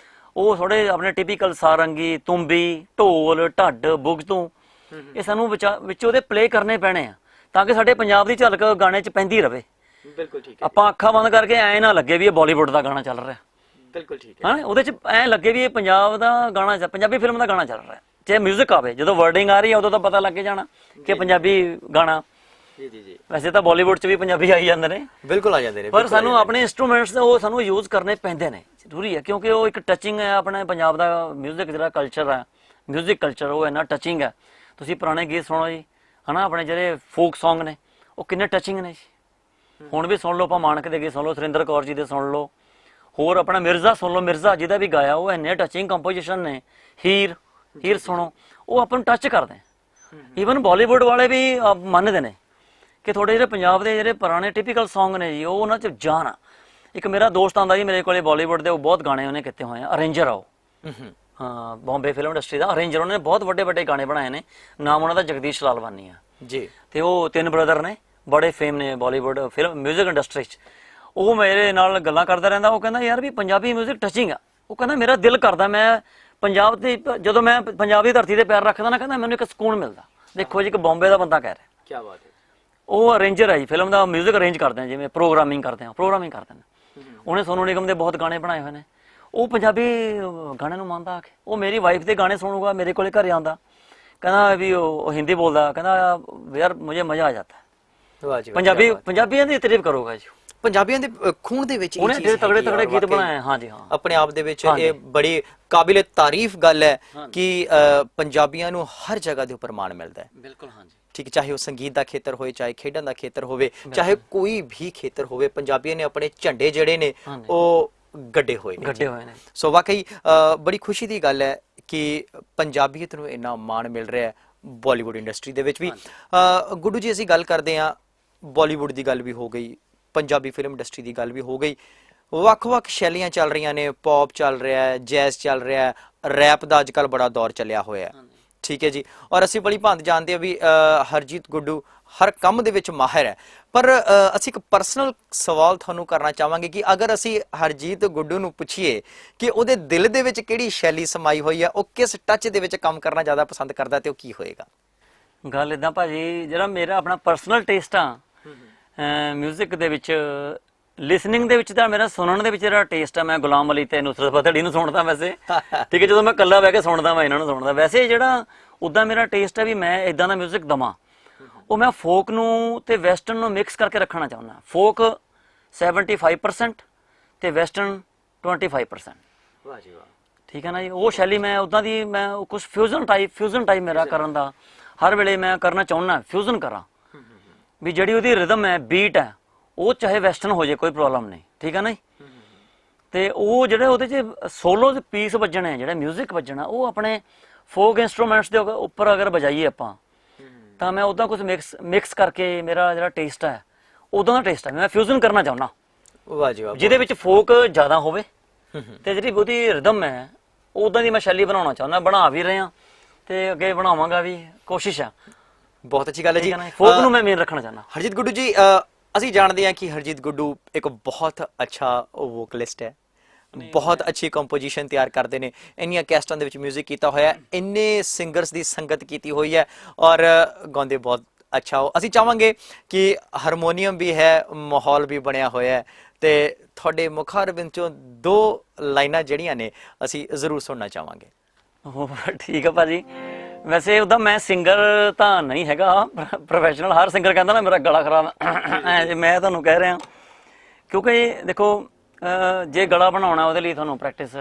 ਉਹ ਥੋੜੇ ਆਪਣੇ ਟਿਪੀਕਲ ਸਾਰੰਗੀ, ਤੁੰਬੀ, ਢੋਲ, ਢੱਡ, ਬੁਗਤੂ ਇਹ ਸਾਨੂੰ ਵਿੱਚ ਉਹਦੇ ਪਲੇ ਕਰਨੇ ਪੈਣੇ ਆ ਤਾਂ ਕਿ ਸਾਡੇ ਪੰਜਾਬ ਦੀ ਝਲਕ ਗਾਣੇ 'ਚ ਪੈਂਦੀ ਰਵੇ। ਬਿਲਕੁਲ ਠੀਕ ਹੈ। ਆਪਾਂ ਅੱਖਾਂ ਬੰਦ ਕਰਕੇ ਐ ਨਾ ਲੱਗੇ ਵੀ ਇਹ ਬਾਲੀਵੁੱਡ ਦਾ ਗਾਣਾ ਚੱਲ ਰਿਹਾ। ਬਿਲਕੁਲ ਠੀਕ ਹੈ। ਹਾਂ, ਉਹਦੇ 'ਚ ਐ ਲੱਗੇ ਵੀ ਇਹ ਪੰਜਾਬ ਦਾ ਗਾਣਾ, ਪੰਜਾਬੀ ਫਿਲਮ ਦਾ ਗਾਣਾ ਚੱਲ ਰਿਹਾ। ਚਾਹੇ 뮤직 ਆਵੇ, ਜਦੋਂ ਵਰਡਿੰਗ ਆ ਰਹੀ ਹੈ ਉਦੋਂ ਤਾਂ ਪਤਾ ਲੱਗ ਜਾਣਾ ਕਿ ਪੰਜਾਬੀ ਗਾਣਾ। ਜੀ ਜੀ ਜੀ। ਵੈਸੇ ਤਾਂ ਬਾਲੀਵੁੱਡ 'ਚ ਵੀ ਪੰਜਾਬੀ ਆਈ ਜਾਂਦੇ ਨੇ, ਬਿਲਕੁਲ ਆ ਜਾਂਦੇ ਨੇ, ਪਰ ਸਾਨੂੰ ਆਪਣੇ ਇਨਸਟਰੂਮੈਂਟਸ ਉਹ ਸਾਨੂੰ ਯੂਜ਼ ਕਰਨੇ ਪੈਂਦੇ ਨੇ, ਜ਼ਰੂਰੀ ਹੈ ਕਿਉਂਕਿ ਉਹ ਇੱਕ ਟੱਚਿੰਗ ਹੈ। ਆਪਣੇ ਪੰਜਾਬ ਦਾ 뮤직 ਜਿਹੜਾ ਕਲਚਰ ਹੈ, 뮤직 ਕਲਚਰ ਉਹ ਇੰਨਾ ਟੱਚਿੰਗ ਹੈ। ਤੁਸੀਂ ਪੁਰਾਣੇ ਗੀਤ ਸੁਣੋ ਜੀ, ਹਨਾ, ਆਪਣੇ ਜਿਹੜੇ ਫੋਕ ਸੌਂਗ ਨੇ ਉਹ ਕਿੰਨੇ ਟੱਚਿੰਗ ਨੇ ਜੀ। ਹੁਣ ਵੀ ਸੁਣ ਲਓ, ਆਪਾਂ ਮਾਨਕ ਦੇ ਗੀਤ ਸੁਣ ਲਓ, ਸੁਰਿੰਦਰ ਕੌਰ ਜੀ ਦੇ ਸੁਣ ਲਓ, ਹੋਰ ਆਪਣਾ ਮਿਰਜ਼ਾ ਸੁਣ ਲਓ, ਮਿਰਜ਼ਾ ਜਿਹਦਾ ਵੀ ਗਾਇਆ ਉਹ ਇੰਨੇ ਟੱਚਿੰਗ ਕੰਪੋਜੀਸ਼ਨ ਨੇ। ਹੀਰ ਸੁਣੋ, ਉਹ ਆਪਾਂ ਨੂੰ ਟੱਚ ਕਰਦੇ। ਈਵਨ ਬਾਲੀਵੁੱਡ ਵਾਲੇ ਵੀ ਮੰਨਦੇ ਨੇ ਕਿ ਤੁਹਾਡੇ ਜਿਹੜੇ ਪੰਜਾਬ ਦੇ ਜਿਹੜੇ ਪੁਰਾਣੇ ਟਿਪੀਕਲ ਸੌਂਗ ਨੇ ਜੀ, ਉਹ ਉਹਨਾਂ 'ਚ ਜਾਨ ਆ। ਇੱਕ ਮੇਰਾ ਦੋਸਤ ਆਉਂਦਾ ਜੀ ਮੇਰੇ ਕੋਲੇ ਬਾਲੀਵੁੱਡ ਦੇ, ਉਹ ਬਹੁਤ ਗਾਣੇ ਉਹਨੇ ਕੀਤੇ ਹੋਏ ਆ, ਅਰੇਂਜਰ ਆ ਉਹ। ਹਾਂ, ਬੰਬੇ ਫਿਲਮ ਇੰਡਸਟਰੀ ਦਾ ਅਰੇਂਜਰ, ਉਹਨੇ ਬਹੁਤ ਵੱਡੇ ਗਾਣੇ ਬਣਾਏ ਨੇ। ਨਾਮ ਉਹਨਾਂ ਦਾ ਜਗਦੀਸ਼ ਲਾਲਵਾਨੀ ਆ ਜੀ। ਤੇ ਉਹ 3 ਬ੍ਰਦਰ ਨੇ, ਬੜੇ ਫੇਮ ਨੇ ਬਾਲੀਵੁੱਡ ਫਿਲਮ 뮤직 ਇੰਡਸਟਰੀ 'ਚ। ਉਹ ਮੇਰੇ ਨਾਲ ਗੱਲਾਂ ਕਰਦਾ ਰਹਿੰਦਾ। ਉਹ ਕਹਿੰਦਾ ਯਾਰ ਵੀ ਪੰਜਾਬੀ 뮤직 ਟੱਚਿੰਗ ਆ। ਉਹ ਕਹਿੰਦਾ ਮੇਰਾ ਦਿਲ ਕਰਦਾ, ਮੈਂ ਪੰਜਾਬ ਦੀ ਜਦੋਂ ਮੈਂ ਪੰਜਾਬ ਦੀ ਧਰਤੀ ਤੇ ਪੈਰ ਰੱਖਦਾ ਨਾ, ਕਹਿੰਦਾ ਮੈਨੂੰ ਇੱਕ ਸਕੂਨ ਮਿਲਦਾ। ਦੇਖੋ ਜੀ, ਇੱਕ ਬੰਬੇ ਦਾ ਬੰਦਾ ਕਹਿ ਰਿਹਾ। ਕੀ ਬਾਤ ਹੈ। ਉਹ ਅਰੇਂਜਰ ਹੈ ਜੀ, ਫਿਲਮ ਦਾ 뮤직 ਅਰੇਂਜ ਕਰਦੇ ਆ, ਜਿਵੇਂ ਪ੍ਰੋਗਰਾਮਿੰਗ ਕਰਦੇ ਨੇ। ਉਹਨੇ ਸੋਨੂ ਨਿਗਮ ਦੇ ਬਹੁਤ ਗਾਣੇ ਬਣਾਏ ਹੋਏ ਨੇ। ਉਹ ਪੰਜਾਬੀ ਗਾਣੇ ਨੂੰ ਮੰਨਦਾ ਆ ਕੇ। ਉਹ ਮੇਰੀ ਵਾਈਫ ਦੇ ਗਾਣੇ ਸੁਣੂਗਾ, ਮੇਰੇ ਕੋਲੇ ਘਰੇ ਆਉਂਦਾ, ਕਹਿੰਦਾ ਵੀ ਉਹ ਹਿੰਦੀ ਬੋਲਦਾ, ਕਹਿੰਦਾ ਯਾਰ ਮੁਝੇ ਮਜ਼ਾ ਆ ਜਾਂਦਾ। ਪੰਜਾਬੀਆਂ ਦੀ ਤਾਰੀਫ ਕਰੂਗਾ ਜੀ। ਪੰਜਾਬੀਆਂ ਦੇ ਖੂਨ ਦੇ ਵਿੱਚ ਉਹਨੇ ਤਗੜੇ ਗੀਤ ਬਣਾਏ। ਹਾਂਜੀ ਹਾਂ, ਆਪਣੇ ਆਪ ਦੇ ਵਿੱਚ ਇਹ ਬੜੀ ਕਾਬਿਲੇ ਤਾਰੀਫ ਗੱਲ ਹੈ ਕਿ ਪੰਜਾਬੀਆਂ ਨੂੰ ਹਰ ਜਗ੍ਹਾ ਦੇ ਉੱਪਰ ਮਾਣ ਮਿਲਦਾ ਹੈ। ਬਿਲਕੁਲ, ਹਾਂਜੀ ਠੀਕ, ਚਾਹੇ ਉਹ ਸੰਗੀਤ ਦਾ ਖੇਤਰ ਹੋਵੇ, ਚਾਹੇ ਖੇਡਾਂ ਦਾ ਖੇਤਰ ਹੋਵੇ, ਚਾਹੇ ਕੋਈ ਵੀ ਖੇਤਰ ਹੋਵੇ, ਪੰਜਾਬੀਆਂ ਨੇ ਆਪਣੇ ਝੰਡੇ ਜਿਹੜੇ ਨੇ ਉਹ ਗੱਡੇ ਹੋਏ ਨੇ। ਸੋ ਵਾਕਈ ਬੜੀ ਖੁਸ਼ੀ ਦੀ ਗੱਲ ਹੈ ਕਿ ਪੰਜਾਬੀਅਤ ਨੂੰ ਇੰਨਾ ਮਾਣ ਮਿਲ ਰਿਹਾ ਹੈ ਬਾਲੀਵੁੱਡ ਇੰਡਸਟਰੀ ਦੇ ਵਿੱਚ ਵੀ। ਗੁੱਡੂ ਜੀ, ਅਸੀਂ ਗੱਲ ਕਰਦੇ ਹਾਂ, ਬਾਲੀਵੁੱਡ ਦੀ ਗੱਲ ਵੀ ਹੋ ਗਈ, ਪੰਜਾਬੀ ਫਿਲਮ ਇੰਡਸਟਰੀ ਦੀ ਗੱਲ ਵੀ ਹੋ ਗਈ, ਵੱਖ-ਵੱਖ ਸ਼ੈਲੀਆਂ ਚੱਲ ਰਹੀਆਂ ਨੇ, ਪੌਪ ਚੱਲ ਰਿਹਾ ਹੈ, ਜੈਜ਼ ਚੱਲ ਰਿਹਾ ਹੈ, ਰੈਪ ਦਾ ਅੱਜ ਕੱਲ੍ਹ ਬੜਾ ਦੌਰ ਚੱਲਿਆ ਹੋਇਆ ਹੈ। ਠੀਕ ਹੈ ਜੀ। ਔਰ ਅਸੀਂ ਬੜੀ ਭਾਂਤ ਜਾਣਦੇ ਹਾਂ ਵੀ ਹਰਜੀਤ ਗੁੱਡੂ ਹਰ ਕੰਮ ਦੇ ਵਿੱਚ ਮਾਹਿਰ ਹੈ। ਪਰ ਅਸੀਂ ਇੱਕ ਪਰਸਨਲ ਸਵਾਲ ਤੁਹਾਨੂੰ ਕਰਨਾ ਚਾਹਾਂਗੇ ਕਿ ਅਗਰ ਅਸੀਂ ਹਰਜੀਤ ਗੁੱਡੂ ਨੂੰ ਪੁੱਛੀਏ ਕਿ ਉਹਦੇ ਦਿਲ ਦੇ ਵਿੱਚ ਕਿਹੜੀ ਸ਼ੈਲੀ ਸਮਾਈ ਹੋਈ ਹੈ, ਉਹ ਕਿਸ ਟੱਚ ਦੇ ਵਿੱਚ ਕੰਮ ਕਰਨਾ ਜ਼ਿਆਦਾ ਪਸੰਦ ਕਰਦਾ, ਤੇ ਉਹ ਕੀ ਹੋਏਗਾ? ਗੱਲ ਇੱਦਾਂ ਭਾਜੀ, ਜਿਹੜਾ ਮੇਰਾ ਆਪਣਾ ਪਰਸਨਲ ਟੇਸਟ ਆ 뮤직 ਦੇ ਵਿੱਚ, ਲਿਸਨਿੰਗ ਦੇ ਵਿੱਚ ਤਾਂ ਮੇਰਾ ਸੁਣਨ ਦੇ ਵਿੱਚ ਜਿਹੜਾ ਟੇਸਟ ਆ, ਮੈਂ ਗੁਲਾਮ ਅਲੀ ਤੇ ਨੁਸਰਤ ਫਤਿਹ ਅਲੀ ਨੂੰ ਸੁਣਦਾ ਵੈਸੇ। ਠੀਕ ਹੈ, ਜਦੋਂ ਮੈਂ ਇਕੱਲਾ ਬਹਿ ਕੇ ਸੁਣਦਾ ਮੈਂ ਇਹਨਾਂ ਨੂੰ ਸੁਣਦਾ। ਵੈਸੇ ਜਿਹੜਾ ਉੱਦਾਂ ਮੇਰਾ ਟੇਸਟ ਹੈ ਵੀ ਮੈਂ ਇਦਾਂ ਦਾ 뮤직 ਦਵਾਂ, ਉਹ ਮੈਂ ਫੋਕ ਨੂੰ ਤੇ ਵੈਸਟਰਨ ਨੂੰ ਮਿਕਸ ਕਰਕੇ ਰੱਖਣਾ ਚਾਹੁੰਦਾ। ਫੋਕ 75% ਤੇ ਵੈਸਟਰਨ 25%। ਵਾਹ ਜੀ ਵਾਹ। ਠੀਕ ਹੈ ਨਾ ਜੀ, ਉਹ ਸ਼ੈਲੀ ਮੈਂ ਉੱਦਾਂ ਦੀ, ਮੈਂ ਕੁਝ ਫਿਊਜ਼ਨ ਟਾਈਪ ਮੇਰਾ ਕਰਨ ਦਾ ਹਰ ਵੇਲੇ ਮੈਂ ਕਰਨਾ ਚਾਹੁੰਦਾ, ਫਿਊਜ਼ਨ ਕਰਾਂ ਵੀ ਜਿਹੜੀ ਉਹਦੀ ਰਿਦਮ ਹੈ, ਬੀਟ ਹੈ, ਉਹ ਚਾਹੇ ਵੈਸਟਰਨ ਹੋ ਜਾਏ ਕੋਈ ਪ੍ਰੋਬਲਮ ਨਹੀਂ। ਠੀਕ ਹੈ ਨਾ ਜੀ। ਤੇ ਉਹ ਜਿਹੜੇ ਉਹਦੇ 'ਚ ਸੋਲੋ ਦੇ ਪੀਸ ਵੱਜਣੇ, ਜਿਹੜਾ 뮤직 ਵੱਜਣਾ, ਉਹ ਆਪਣੇ ਫੋਕ ਇੰਸਟਰੂਮੈਂਟਸ ਦੇ ਉੱਪਰ ਅਗਰ ਵਜਾਈਏ ਆਪਾਂ, ਤਾਂ ਮੈਂ ਉੱਦਾਂ ਕੁਝ ਮਿਕਸ ਕਰਕੇ ਮੇਰਾ ਜਿਹੜਾ ਟੇਸਟ ਹੈ ਉਦਾਂ ਦਾ ਟੇਸਟ ਹੈ, ਮੈਂ ਫਿਊਜ਼ਨ ਕਰਨਾ ਚਾਹੁੰਦਾ। ਵਾਹ ਜੀ ਵਾਹ। ਜਿਹਦੇ ਵਿੱਚ ਫੋਕ ਜ਼ਿਆਦਾ ਹੋਵੇ ਤੇ ਜਿਹੜੀ ਉਹਦੀ ਰਿਦਮ ਹੈ ਉਦਾਂ ਦੀ ਮੈਂ ਸ਼ੈਲੀ ਬਣਾਉਣਾ ਚਾਹੁੰਦਾ, ਬਣਾ ਵੀ ਰਹੇ ਹਾਂ ਤੇ ਅੱਗੇ ਬਣਾਵਾਂਗਾ ਵੀ, ਕੋਸ਼ਿਸ਼ ਆ। ਬਹੁਤ ਅੱਛੀ ਗੱਲ ਹੈ ਜੀ। ਫੋਕ ਨੂੰ ਮੈਂ ਮੇਨ ਰੱਖਣਾ ਚਾਹੁੰਦਾ। ਹਰਜੀਤ ਗੁੱਡੂ ਜੀ, ਅਸੀਂ ਜਾਣਦੇ ਹਾਂ ਕਿ ਹਰਜੀਤ ਗੁੱਡੂ ਇੱਕ ਬਹੁਤ ਅੱਛਾ ਵੋਕਲਿਸਟ ਹੈ, ਬਹੁਤ ਅੱਛੀ ਕੰਪੋਜੀਸ਼ਨ ਤਿਆਰ ਕਰਦੇ ਨੇ, ਇੰਨੀਆਂ ਕੈਸਟਾਂ ਦੇ ਵਿੱਚ 뮤직 ਕੀਤਾ ਹੋਇਆ, ਇੰਨੇ ਸਿੰਗਰਸ ਦੀ ਸੰਗਤ ਕੀਤੀ ਹੋਈ ਹੈ ਔਰ ਗਾਉਂਦੇ ਬਹੁਤ ਅੱਛਾ ਹੋ। ਅਸੀਂ ਚਾਹਾਂਗੇ ਕਿ ਹਾਰਮੋਨੀਅਮ ਵੀ ਹੈ, ਮਾਹੌਲ ਵੀ ਬਣਿਆ ਹੋਇਆ ਹੈ, ਤੇ ਤੁਹਾਡੇ ਮੁਖਾਰ ਵਿੱਚੋਂ 2 ਲਾਈਨਾਂ ਜਿਹੜੀਆਂ ਨੇ ਅਸੀਂ ਜ਼ਰੂਰ ਸੁਣਨਾ ਚਾਹਾਂਗੇ। ਠੀਕ ਹੈ ਭਾਜੀ। ਵੈਸੇ ਉਹਦਾ ਮੈਂ ਸਿੰਗਰ ਤਾਂ ਨਹੀਂ ਹੈਗਾ ਪ੍ਰੋਫੈਸ਼ਨਲ। ਹਰ ਸਿੰਗਰ ਕਹਿੰਦਾ ਨਾ ਮੇਰਾ ਗਲਾ ਖਰਾਬ ਐ, ਮੈਂ ਤੁਹਾਨੂੰ ਕਹਿ ਰਿਹਾ ਕਿਉਂਕਿ ਦੇਖੋ ਜੇ ਗਲਾ ਬਣਾਉਣਾ ਉਹਦੇ ਲਈ ਤੁਹਾਨੂੰ ਪ੍ਰੈਕਟਿਸ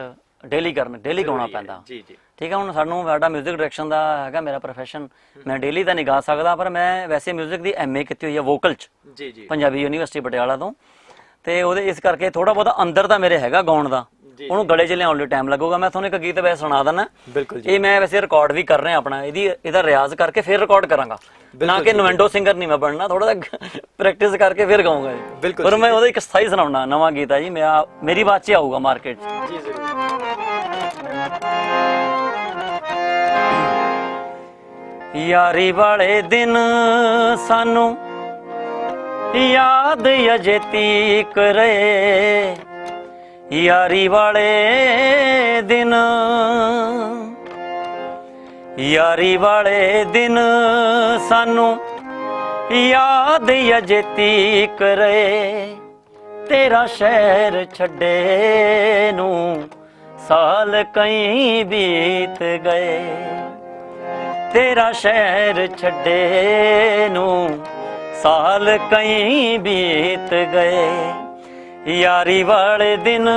ਡੇਲੀ ਗਾਉਣਾ ਪੈਂਦਾ। ਠੀਕ ਹੈ, ਹੁਣ ਸਾਡਾ 뮤직 ਡਾਇਰੈਕਸ਼ਨ ਦਾ ਹੈਗਾ ਮੇਰਾ ਪ੍ਰੋਫੈਸ਼ਨ, ਮੈਂ ਡੇਲੀ ਤਾਂ ਨਹੀਂ ਗਾ ਸਕਦਾ, ਪਰ ਮੈਂ ਵੈਸੇ 뮤직 ਦੀ MA ਕੀਤੀ ਹੋਈ ਹੈ ਵੋਕਲ 'ਚ ਪੰਜਾਬੀ ਯੂਨੀਵਰਸਿਟੀ ਪਟਿਆਲਾ ਤੋਂ, ਤੇ ਉਹਦੇ ਇਸ ਕਰਕੇ ਥੋੜਾ ਬਹੁਤਾ ਅੰਦਰ ਤਾਂ ਮੇਰੇ ਹੈਗਾ ਗਾਉਣ ਦਾ, ਉਹਨੂੰ ਗਲੇ 'ਚ ਲਿਆਉਣ ਲਈ ਟਾਈਮ ਲੱਗੂਗਾ। ਮੈਂ ਤੁਹਾਨੂੰ ਇੱਕ ਗੀਤ ਵੈਸੇ ਸੁਣਾ ਦਿੰਦਾ। ਬਿਲਕੁਲ ਜੀ। ਇਹ ਮੈਂ ਵੈਸੇ ਰਿਕਾਰਡ ਵੀ ਕਰ ਰਿਹਾ ਆਪਣਾ, ਇਹਦਾ ਰਿਆਜ਼ ਕਰਕੇ ਫਿਰ ਰਿਕਾਰਡ ਕਰਾਂਗਾ, ਨਾ ਕਿ ਨਵੈਂਡੋ ਸਿੰਗਰ ਨਹੀਂ ਮੈਂ ਬਣਨਾ, ਥੋੜਾ ਜਿਹਾ ਪ੍ਰੈਕਟਿਸ ਕਰਕੇ ਫਿਰ ਗਾਉਂਗਾ। ਬਿਲਕੁਲ। ਪਰ ਮੈਂ ਉਹਦਾ ਇੱਕ ਸਥਾਈ ਸੁਣਾਉਣਾ, ਨਵਾਂ ਗੀਤ ਆ ਜੀ, ਮੇਰੀ ਆਵਾਜ਼ 'ਚ ਆਊਗਾ ਮਾਰਕੀਟ 'ਚ। ਜੀ ਜ਼ਰੂਰ। ਯਾਰੀ ਵਾਲੇ ਦਿਨ ਸਾਨੂੰ ਯਾਦ ਅਜੇ ਤੀਕ ਰਹੇ ਯਾਰੀ ਵਾਲੇ ਦਿਨ, ਯਾਰੀ ਵਾਲੇ ਦਿਨ ਸਾਨੂੰ ਯਾਦ ਅਜੇ ਤੀਕ ਰਹੇ। ਤੇਰਾ ਸ਼ਹਿਰ ਛੱਡੇ ਨੂੰ ਸਾਲ ਕਈ ਬੀਤ ਗਏ, ਤੇਰਾ ਸ਼ਹਿਰ ਛੱਡੇ ਨੂੰ ਸਾਲ ਕਈ ਬੀਤ ਗਏ। ਯਾਰੀ ਵਾਲੇ ਦਿਨ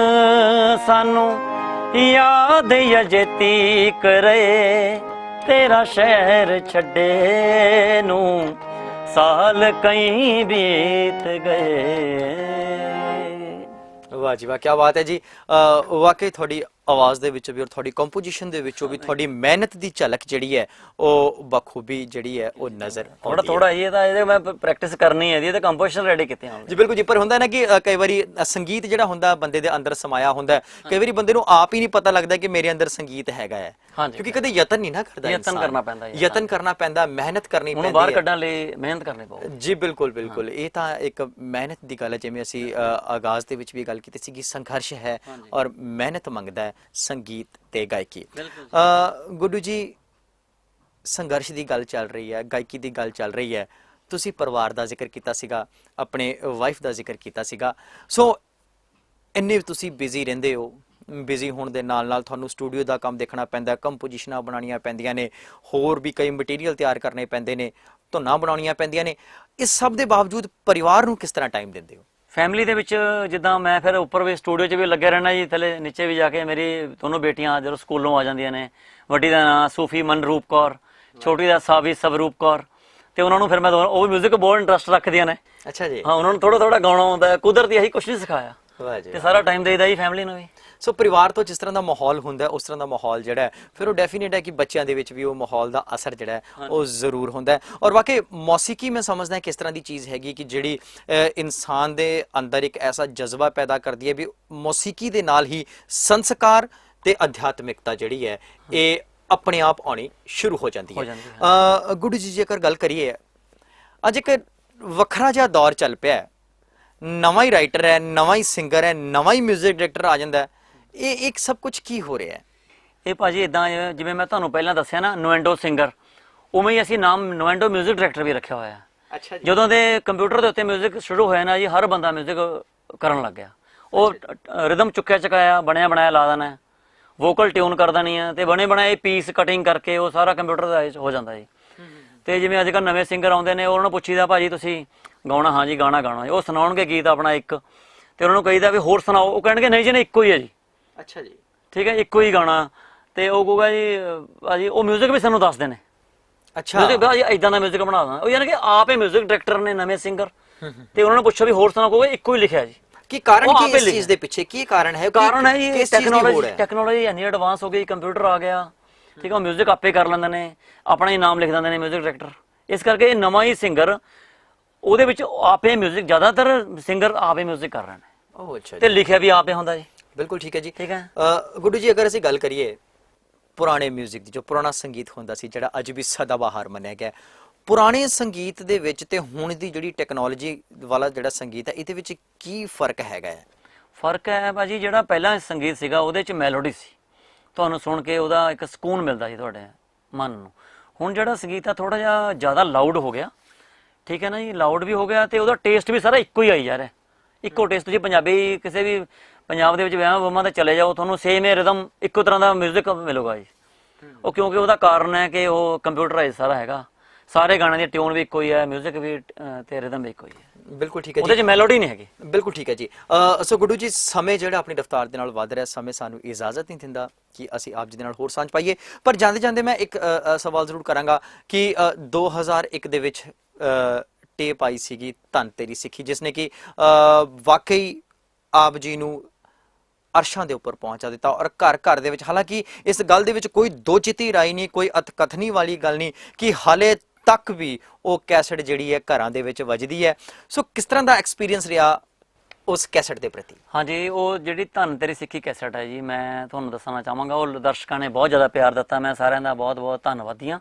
ਸਾਨੂੰ ਯਾਦ ਅਜੇ ਤੀਕ ਰਹੇ। ਤੇਰਾ ਸ਼ਹਿਰ ਛੱਡੇ ਨੂੰ ਸਾਲ ਕਈ ਬੀਤ ਗਏ। ਵਾਹ ਜੀ ਵਾਹ, ਕੀ ਬਾਤ ਹੈ ਜੀ। ਵਾਕਈ ਤੁਹਾਡੀ ਆਵਾਜ਼ ਦੇ ਵਿੱਚ ਵੀ ਔਰ ਤੁਹਾਡੀ ਕੰਪੋਜੀਸ਼ਨ ਦੇ ਵਿੱਚੋਂ ਵੀ ਤੁਹਾਡੀ ਮਿਹਨਤ ਦੀ ਝਲਕ ਜਿਹੜੀ ਹੈ ਉਹ ਬਖੂਬੀ ਜਿਹੜੀ ਹੈ ਉਹ ਨਜ਼ਰ ਆਉਂਦੀ ਹੈ। ਥੋੜਾ ਇਹ ਤਾਂ ਇਹਦੇ ਮੈਂ ਪ੍ਰੈਕਟਿਸ ਕਰਨੀ ਹੈ ਇਹਦੇ ਕੰਪੋਜੀਸ਼ਨ ਰੈਡੀ ਕੀਤੇ ਹਾਂ ਜੀ। ਬਿਲਕੁਲ ਜੀ, ਪਰ ਹੁੰਦਾ ਨਾ ਕਿ ਕਈ ਵਾਰੀ ਸੰਗੀਤ ਜਿਹੜਾ ਹੁੰਦਾ ਬੰਦੇ ਦੇ ਅੰਦਰ ਸਮਾਇਆ ਹੁੰਦਾ, ਕਈ ਵਾਰੀ ਬੰਦੇ ਨੂੰ ਆਪ ਹੀ ਨਹੀਂ ਪਤਾ ਲੱਗਦਾ ਕਿ ਮੇਰੇ ਅੰਦਰ ਸੰਗੀਤ ਹੈਗਾ ਹੈ, ਕਿਉਂਕਿ ਕਦੇ ਯਤਨ ਨਹੀਂ ਨਾ ਕਰਦਾ। ਯਤਨ ਕਰਨਾ ਪੈਂਦਾ, ਯਤਨ ਕਰਨਾ ਪੈਂਦਾ, ਮਿਹਨਤ ਕਰਨੀ ਪੈਂਦੀ ਹੈ, ਬਾਹਰ ਕੱਢਣ ਲਈ ਮਿਹਨਤ ਕਰਨੀ ਪਊ ਜੀ। ਬਿਲਕੁਲ ਬਿਲਕੁਲ, ਇਹ ਤਾਂ ਇੱਕ ਮਿਹਨਤ ਦੀ ਗੱਲ ਹੈ। ਜਿਵੇਂ ਅਸੀਂ ਆਗਾਜ਼ ਦੇ ਵਿੱਚ ਵੀ ਗੱਲ ਕੀਤੀ ਸੀ ਕਿ ਸੰਘਰਸ਼ ਹੈ ਔਰ ਮਿਹਨਤ ਮੰਗਦਾ ਹੈ ਸੰਗੀਤ ਤੇ ਗਾਇਕੀ। ਗੁੱਡੂ ਜੀ, ਸੰਘਰਸ਼ ਦੀ ਗੱਲ ਚੱਲ ਰਹੀ ਹੈ, ਗਾਇਕੀ ਦੀ ਗੱਲ ਚੱਲ ਰਹੀ ਹੈ, ਤੁਸੀਂ ਪਰਿਵਾਰ ਦਾ ਜ਼ਿਕਰ ਕੀਤਾ ਸੀਗਾ, ਆਪਣੇ ਵਾਈਫ ਦਾ ਜ਼ਿਕਰ ਕੀਤਾ ਸੀਗਾ, ਸੋ ਇੰਨੇ ਤੁਸੀਂ ਬਿਜ਼ੀ ਰਹਿੰਦੇ ਹੋ। ਬਿਜ਼ੀ ਹੋਣ ਦੇ ਨਾਲ ਨਾਲ ਤੁਹਾਨੂੰ ਸਟੂਡੀਓ ਦਾ ਕੰਮ ਦੇਖਣਾ ਪੈਂਦਾ, ਕੰਪੋਜੀਸ਼ਨਾਂ ਬਣਾਉਣੀਆਂ ਪੈਂਦੀਆਂ ਨੇ, ਹੋਰ ਵੀ ਕਈ ਮਟੀਰੀਅਲ ਤਿਆਰ ਕਰਨੇ ਪੈਂਦੇ ਨੇ, ਧੁਨਾਂ ਬਣਾਉਣੀਆਂ ਪੈਂਦੀਆਂ ਨੇ। ਇਸ ਸਭ ਦੇ ਬਾਵਜੂਦ ਪਰਿਵਾਰ ਨੂੰ ਕਿਸ ਤਰ੍ਹਾਂ ਟਾਈਮ ਦਿੰਦੇ ਹੋ? ਫੈਮਿਲੀ ਦੇ ਵਿੱਚ ਜਿੱਦਾਂ ਮੈਂ ਫਿਰ ਉੱਪਰ ਵੀ ਸਟੂਡੀਓ 'ਚ ਵੀ ਲੱਗਿਆ ਰਹਿਣਾ ਜੀ, ਥੱਲੇ ਨੀਚੇ ਵੀ ਜਾ ਕੇ ਮੇਰੀ ਦੋਨੋਂ ਬੇਟੀਆਂ ਜਦੋਂ ਸਕੂਲੋਂ ਆ ਜਾਂਦੀਆਂ ਨੇ, ਵੱਡੀ ਦਾ ਨਾਂ ਸੂਫੀ ਮਨਰੂਪ ਕੌਰ, ਛੋਟੀ ਦਾ ਸਾਵੀ ਸਵਰੂਪ ਕੌਰ, ਤੇ ਉਹਨਾਂ ਨੂੰ ਫਿਰ ਮੈਂ ਉਹ ਵੀ ਮਿਊਜ਼ਿਕ ਬਹੁਤ ਇੰਟਰਸਟ ਰੱਖਦੀਆਂ ਨੇ। ਅੱਛਾ ਜੀ। ਹਾਂ, ਉਹਨਾਂ ਨੂੰ ਥੋੜਾ ਥੋੜਾ ਗਾਉਣਾ ਆਉਂਦਾ ਹੈ, ਕੁਦਰਤੀ ਅਸੀਂ ਕੁਛ ਨਹੀਂ ਸਿਖਾਇਆ ਵਾਹ ਜੀ, ਤੇ ਸਾਰਾ ਟਾਈਮ ਦੇਈਦਾ ਜੀ ਫੈਮਿਲੀ ਨੂੰ ਵੀ। ਸੋ ਪਰਿਵਾਰ ਤੋਂ ਜਿਸ ਤਰ੍ਹਾਂ ਦਾ ਮਾਹੌਲ ਹੁੰਦਾ ਉਸ ਤਰ੍ਹਾਂ ਦਾ ਮਾਹੌਲ ਜਿਹੜਾ ਹੈ ਫਿਰ ਉਹ ਡੈਫੀਨੇਟ ਹੈ ਕਿ ਬੱਚਿਆਂ ਦੇ ਵਿੱਚ ਵੀ ਉਹ ਮਾਹੌਲ ਦਾ ਅਸਰ ਜਿਹੜਾ ਹੈ ਉਹ ਜ਼ਰੂਰ ਹੁੰਦਾ ਹੈ। ਔਰ ਵਾਕਈ ਮੌਸੀਕੀ ਮੈਂ ਸਮਝਦਾ ਕਿਸ ਤਰ੍ਹਾਂ ਦੀ ਚੀਜ਼ ਹੈਗੀ ਕਿ ਜਿਹੜੀ ਇਨਸਾਨ ਦੇ ਅੰਦਰ ਇੱਕ ਐਸਾ ਜਜ਼ਬਾ ਪੈਦਾ ਕਰਦੀ ਹੈ ਵੀ ਮੌਸੀਕੀ ਦੇ ਨਾਲ ਹੀ ਸੰਸਕਾਰ ਤੇ ਅਧਿਆਤਮਿਕਤਾ ਜਿਹੜੀ ਹੈ ਇਹ ਆਪਣੇ ਆਪ ਆਉਣੀ ਸ਼ੁਰੂ ਹੋ ਜਾਂਦੀ ਹੈ। ਗੁੱਡੂ ਜੀ, ਜੇਕਰ ਗੱਲ ਕਰੀਏ, ਅੱਜ ਇੱਕ ਵੱਖਰਾ ਜਿਹਾ ਦੌਰ ਚੱਲ ਪਿਆ ਹੈ, ਨਵਾਂ ਹੀ ਰਾਈਟਰ ਹੈ, ਨਵਾਂ ਹੀ ਸਿੰਗਰ ਹੈ, ਨਵਾਂ ਹੀ ਮਿਊਜ਼ਿਕ ਡਾਇਰੈਕਟਰ ਆ ਜਾਂਦਾ ਹੈ। ਇਹ ਇੱਕ ਸਭ ਕੁਝ ਕੀ ਹੋ ਰਿਹਾ ਹੈ? ਇਹ ਭਾਜੀ ਇਦਾਂ ਜਿਵੇਂ ਮੈਂ ਤੁਹਾਨੂੰ ਪਹਿਲਾਂ ਦੱਸਿਆ ਨਾ ਨੋਵੈਂਡੋ ਸਿੰਗਰ, ਉਵੇਂ ਹੀ ਅਸੀਂ ਨਾਮ ਨੋਵੈਂਡੋ ਮਿਊਜ਼ਿਕ ਡਾਇਰੈਕਟਰ ਵੀ ਰੱਖਿਆ ਹੋਇਆ। ਅੱਛਾ ਜੀ। ਜਦੋਂ ਦੇ ਕੰਪਿਊਟਰ ਦੇ ਉੱਤੇ ਮਿਊਜ਼ਿਕ ਸ਼ੁਰੂ ਹੋਇਆ ਨਾ ਜੀ, ਹਰ ਬੰਦਾ ਮਿਊਜ਼ਿਕ ਕਰਨ ਲੱਗ ਗਿਆ। ਉਹ ਰਿਦਮ ਚੁੱਕਿਆ ਚੁਕਾਇਆ ਬਣਿਆ ਬਣਾਇਆ ਲਾ ਦੇਣਾ, ਵੋਕਲ ਟਿਊਨ ਕਰ ਦੇਣੀ ਹੈ, ਤੇ ਬਣੇ ਬਣਾਏ ਪੀਸ ਕਟਿੰਗ ਕਰਕੇ ਉਹ ਸਾਰਾ ਕੰਪਿਊਟਰ ਦਾ ਹੋ ਜਾਂਦਾ ਜੀ। ਤੇ ਜਿਵੇਂ ਅੱਜ ਕੱਲ੍ਹ ਨਵੇਂ ਸਿੰਗਰ ਆਉਂਦੇ ਨੇ, ਉਹਨਾਂ ਨੂੰ ਪੁੱਛੀਦਾ ਭਾਜੀ ਤੁਸੀਂ ਗਾਉਣਾ? ਹਾਂ ਜੀ ਗਾਣਾ ਗਾਉਣਾ। ਉਹ ਸੁਣਾਉਣਗੇ ਗੀਤ ਆਪਣਾ ਇੱਕ, ਤੇ ਉਹਨਾਂ ਨੂੰ ਕਹੀਦਾ ਵੀ ਹੋਰ ਸੁਣਾਓ, ਉਹ ਕਹਿਣਗੇ ਨਹੀਂ ਜੀ ਨਹੀਂ ਇੱਕੋ ਹੀ ਹੈ ਜੀ। ਅੱਛਾ ਜੀ। ਠੀਕ ਹੈ, ਇੱਕੋ ਹੀ ਗਾਣਾ। ਤੇ ਉਹ ਕਹੂਗਾ ਜੀ ਭਾਜੀ ਉਹ ਮਿਊਜ਼ਿਕ ਵੀ ਸਾਨੂੰ ਦੱਸਦੇ ਨੇ। ਅੱਛਾ, ਮਿਊਜ਼ਿਕ ਜੀ ਇਦਾਂ ਦਾ ਮਿਊਜ਼ਿਕ ਬਣਾ ਦੇਣਾ। ਉਹ ਯਾਨੀ ਕਿ ਆਪ ਹੀ ਮਿਊਜ਼ਿਕ ਡਾਇਰੈਕਟਰ ਨੇ ਨਵੇਂ ਸਿੰਗਰ, ਤੇ ਉਹਨਾਂ ਨੂੰ ਪੁੱਛੋ ਵੀ ਹੋਰ ਸੁਣਾਓ, ਕਹੂਗਾ ਇੱਕੋ ਹੀ ਲਿਖਿਆ ਜੀ। ਕੀ ਕਾਰਨ ਕੀ ਇਸ ਚੀਜ਼ ਦੇ ਪਿੱਛੇ? ਕੀ ਕਾਰਨ ਹੈ? ਕਾਰਨ ਹੈ ਜੀ ਟੈਕਨੋਲੋਜੀ ਇੰਨੀ ਐਡਵਾਂਸ ਹੋ ਗਈ, ਕੰਪਿਊਟਰ ਆ ਗਿਆ। ਠੀਕ ਹੈ, ਮਿਊਜ਼ਿਕ ਆਪੇ ਕਰ ਲੈਂਦੇ ਨੇ, ਆਪਣਾ ਹੀ ਨਾਮ ਲਿਖ ਦਿੰਦੇ ਨੇ ਮਿਊਜ਼ਿਕ ਡਾਇਰੈਕਟਰ। ਇਸ ਕਰਕੇ ਇਹ ਨਵਾਂ ਹੀ ਸਿੰਗਰ, ਉਹਦੇ ਵਿੱਚ ਆਪੇ ਮਿਊਜ਼ਿਕ, ਜ਼ਿਆਦਾਤਰ ਸਿੰਗਰ ਆਪੇ ਮਿਊਜ਼ਿਕ ਕਰ ਰਹੇ ਨੇ। ਉਹ ਅੱਛਾ, ਤੇ ਲਿਖਿਆ ਵੀ ਆਪੇ ਹੁੰਦਾ ਜੀ। ਬਿਲਕੁਲ ਠੀਕ ਹੈ ਜੀ। ਠੀਕ ਹੈ ਗੁੱਡੂ ਜੀ, ਅਗਰ ਅਸੀਂ ਗੱਲ ਕਰੀਏ ਪੁਰਾਣੇ ਮਿਊਜ਼ਿਕ ਦੀ, ਜੋ ਪੁਰਾਣਾ ਸੰਗੀਤ ਹੁੰਦਾ ਸੀ ਜਿਹੜਾ ਅੱਜ ਵੀ ਸਦਾਬਹਾਰ ਮੰਨਿਆ ਗਿਆ, ਪੁਰਾਣੇ ਸੰਗੀਤ ਦੇ ਵਿੱਚ ਤੇ ਹੁਣ ਦੀ ਜਿਹੜੀ ਟੈਕਨੋਲੋਜੀ ਵਾਲਾ ਜਿਹੜਾ ਸੰਗੀਤ ਹੈ, ਇਹਦੇ ਵਿੱਚ ਕੀ ਫਰਕ ਹੈਗਾ ਹੈ? ਫਰਕ ਹੈ ਭਾਜੀ, ਜਿਹੜਾ ਪਹਿਲਾਂ ਸੰਗੀਤ ਸੀਗਾ ਉਹਦੇ 'ਚ ਮੈਲੋਡੀ ਸੀ, ਤੁਹਾਨੂੰ ਸੁਣ ਕੇ ਉਹਦਾ ਇੱਕ ਸਕੂਨ ਮਿਲਦਾ ਸੀ ਤੁਹਾਡੇ ਮਨ ਨੂੰ। ਹੁਣ ਜਿਹੜਾ ਸੰਗੀਤ ਆ ਥੋੜਾ ਜਿਹਾ ਜ਼ਿਆਦਾ ਲਾਊਡ ਹੋ ਗਿਆ। ਠੀਕ ਹੈ ਨਾ ਜੀ, ਲਾਊਡ ਵੀ ਹੋ ਗਿਆ, ਤੇ ਉਹਦਾ ਟੇਸਟ ਵੀ ਸਾਰਾ ਇੱਕੋ ਹੀ ਆਈ ਜਾ ਰਿਹਾ। ਇੱਕੋ ਟੇਸਟ। ਤੁਸੀਂ ਪੰਜਾਬੀ ਕਿਸੇ ਵੀ ਪੰਜਾਬ ਦੇ ਵਿੱਚ ਵਿਆਹ ਵੂਹਾਂ ਤੇ ਚਲੇ ਜਾਓ, ਤੁਹਾਨੂੰ ਸੇਮ ਹੀ ਰਿਦਮ, ਇੱਕੋ ਤਰ੍ਹਾਂ ਦਾ ਮਿਊਜ਼ਿਕ ਮਿਲੂਗਾ ਜੀ। ਉਹ ਕਿਉਂਕਿ ਉਹਦਾ ਕਾਰਨ ਹੈ ਕਿ ਉਹ ਕੰਪਿਊਟਰਾਈਜ਼ ਸਾਰਾ ਹੈਗਾ, ਸਾਰੇ ਗਾਣਿਆਂ ਦੀ ਟਿਊਨ ਵੀ ਇੱਕੋ ਹੀ ਹੈ, ਮਿਊਜ਼ਿਕ ਵੀ ਤੇ ਰਿਦਮ ਵੀ ਇੱਕੋ ਹੀ ਹੈ। ਬਿਲਕੁਲ ਠੀਕ ਹੈ ਜੀ, ਉਹਦੇ 'ਚ ਮੈਲੋਡੀ ਨਹੀਂ ਹੈਗੀ। ਬਿਲਕੁਲ ਠੀਕ ਹੈ ਜੀ। ਸੋ ਗੁੱਡੂ ਜੀ, ਸਮੇਂ ਜਿਹੜਾ ਆਪਣੀ ਰਫ਼ਤਾਰ ਦੇ ਨਾਲ ਵੱਧ ਰਿਹਾ, ਸਮੇਂ ਸਾਨੂੰ ਇਜਾਜ਼ਤ ਨਹੀਂ ਦਿੰਦਾ ਕਿ ਅਸੀਂ ਆਪ ਜੀ ਦੇ ਨਾਲ ਹੋਰ ਸਾਂਝ ਪਾਈਏ, ਪਰ ਜਾਂਦੇ ਜਾਂਦੇ ਮੈਂ ਇੱਕ ਸਵਾਲ ਜ਼ਰੂਰ ਕਰਾਂਗਾ ਕਿ 2001 ਦੇ ਵਿੱਚ ਟੇਪ ਆਈ ਸੀਗੀ ਧੰਨ ਤੇਰੀ ਸਿੱਖੀ, ਜਿਸ ਨੇ ਕਿ ਵਾਕਈ ਆਪ ਜੀ ਨੂੰ ਅਰਸ਼ਾਂ ਦੇ ਉੱਪਰ ਪਹੁੰਚਾ ਦਿੱਤਾ, ਔਰ ਘਰ ਘਰ ਦੇ ਵਿੱਚ, ਹਾਲਾਂਕਿ ਇਸ ਗੱਲ ਦੇ ਵਿੱਚ ਕੋਈ ਦੋ ਚਿੱਤੀ ਰਾਈ ਨਹੀਂ, ਕੋਈ ਅਤਕਥਨੀ ਵਾਲੀ ਗੱਲ ਨਹੀਂ ਕਿ ਹਾਲੇ ਤੱਕ ਵੀ ਉਹ ਕੈਸਟ ਜਿਹੜੀ ਹੈ ਘਰਾਂ ਦੇ ਵਿੱਚ ਵੱਜਦੀ ਹੈ। ਸੋ ਕਿਸ ਤਰ੍ਹਾਂ ਦਾ ਐਕਸਪੀਰੀਅੰਸ ਰਿਹਾ ਉਸ ਕੈਸਟ ਦੇ ਪ੍ਰਤੀ? ਹਾਂਜੀ, ਉਹ ਜਿਹੜੀ ਧੰਨ ਤੇਰੀ ਸਿੱਖੀ ਕੈਸਟ ਹੈ ਜੀ, ਮੈਂ ਤੁਹਾਨੂੰ ਦੱਸਣਾ ਚਾਹਾਂਗਾ, ਉਹ ਦਰਸ਼ਕਾਂ ਨੇ ਬਹੁਤ ਜ਼ਿਆਦਾ ਪਿਆਰ ਦਿੱਤਾ, ਮੈਂ ਸਾਰਿਆਂ ਦਾ ਬਹੁਤ ਬਹੁਤ ਧੰਨਵਾਦੀ ਹਾਂ।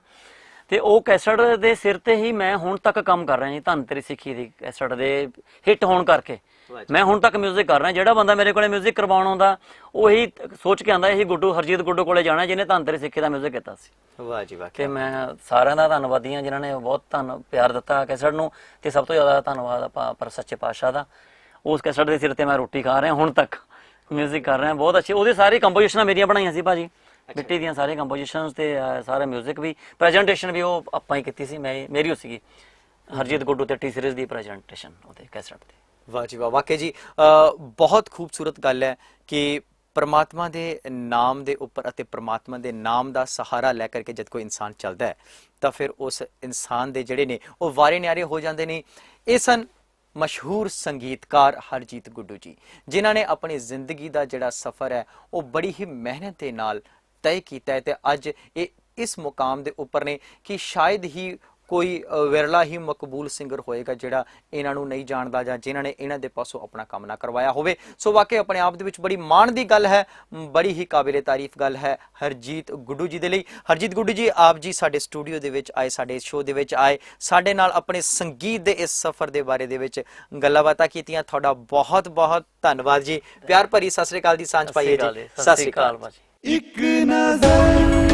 ਤੇ ਉਹ ਕੈਸਟ ਦੇ ਸਿਰ ਤੇ ਹੀ ਮੈਂ ਹੁਣ ਤੱਕ ਕੰਮ ਕਰ ਰਿਹਾ ਜੀ। ਧੰਨ ਤੇਰੀ ਸਿੱਖੀ ਦੀ ਕੈਸਟ ਦੇ ਹਿੱਟ ਹੋਣ ਕਰਕੇ ਮੈਂ ਹੁਣ ਤੱਕ 뮤직 ਕਰ ਰਿਹਾ। ਜਿਹੜਾ ਬੰਦਾ ਮੇਰੇ ਕੋਲੇ 뮤직 ਕਰਵਾਉਣ ਆਉਂਦਾ ਉਹੀ ਸੋਚ ਕੇ ਆਂਦਾ ਇਹੀ ਗੁੱਡੂ ਹਰਜੀਤ ਗੁੱਡੂ ਕੋਲੇ ਜਾਣਾ ਜਿਹਨੇ ਧੰਨ ਤੇਰੀ ਸਿੱਖੀ ਦਾ 뮤직 ਕੀਤਾ ਸੀ। ਵਾਹ ਜੀ ਵਾਹ। ਤੇ ਮੈਂ ਸਾਰਿਆਂ ਦਾ ਧੰਨਵਾਦੀ ਹਾਂ ਜਿਨ੍ਹਾਂ ਨੇ ਬਹੁਤ ਪਿਆਰ ਦਿੱਤਾ ਕੈਸਟ ਨੂੰ, ਤੇ ਸਭ ਤੋਂ ਜ਼ਿਆਦਾ ਧੰਨਵਾਦ ਆਪਾਂ ਪਰ ਸੱਚੇ ਪਾਤਸ਼ਾਹ ਦਾ। ਉਸ ਕੈਸਟ ਦੇ ਸਿਰ ਤੇ ਮੈਂ ਰੋਟੀ ਖਾ ਰਿਹਾ ਹੁਣ ਤੱਕ, 뮤직 ਕਰ ਰਿਹਾ ਬਹੁਤ ਅੱਛੇ। ਉਹਦੇ ਸਾਰੀ ਕੰਪੋਜੀਸ਼ਨਾਂ ਮੇਰੀਆਂ ਬਣਾਈਆਂ ਸੀ ਭਾਜੀ, ਮਿੱਟੀ ਦੀਆਂ ਸਾਰੀਆਂ ਕੰਪੋਜੀਸ਼ਨਸ ਤੇ ਸਾਰਾ 뮤직 ਵੀ, ਪ੍ਰੈਜੈਂਟੇਸ਼ਨ ਵੀ ਉਹ ਆਪਾਂ ਹੀ ਕੀਤੀ ਸੀ, ਮੇਰੀ ਉਹ ਸੀਗੀ ਹਰਜੀਤ ਗੁੱਡੂ ਤੇ ਟੀ ਸੀਰੀਜ਼ ਦੀ ਪ੍ਰੈਜੈਂਟੇਸ਼ਨ ਉਹਦੇ ਕੈਸਟ ਤੇ। ਵਾਹ ਜੀ ਵਾਹ। ਵਾਕਈ ਜੀ ਬਹੁਤ ਖੂਬਸੂਰਤ ਗੱਲ ਹੈ ਕਿ परमात्मा के नाम के उपर अते परमात्मा के नाम का सहारा लैकर के जब कोई इंसान चलता है तो फिर उस इंसान के जोड़े ने वो वारे न्यारे हो जाते हैं। ये सन मशहूर संगीतकार हरजीत गुड्डू जी, जिन्होंने अपनी जिंदगी का जोड़ा सफ़र है वो बड़ी ही मेहनत के नाल तय किया है। तो अज ये इस मुकाम के उपर ने कि शायद ही कोई विरला ही मकबूल सिंगर होएगा जिहड़ा इन्हां नूं नहीं जानदा जां जिन्हां ने इन्हां दे पासों अपना काम ना करवाया होवे। सो वाकई अपने आप दे विच बड़ी माण दी गल है, बड़ी ही काबिले तारीफ गल है हरजीत गुड्डू जी दे लई। हरजीत गुड्डू जी आप जी साडे स्टूडियो दे विच आए, साडे शो दे विच आए, साडे नाल अपने संगीत दे इस सफ़र दे बारे दे विच गल्लां बातां कीतियां। तुहाडा बहुत बहुत धन्नवाद जी। प्यार भरी सत श्री अकाल दी सांझ पाई है जी। सत श्री अकाल। एक नज़र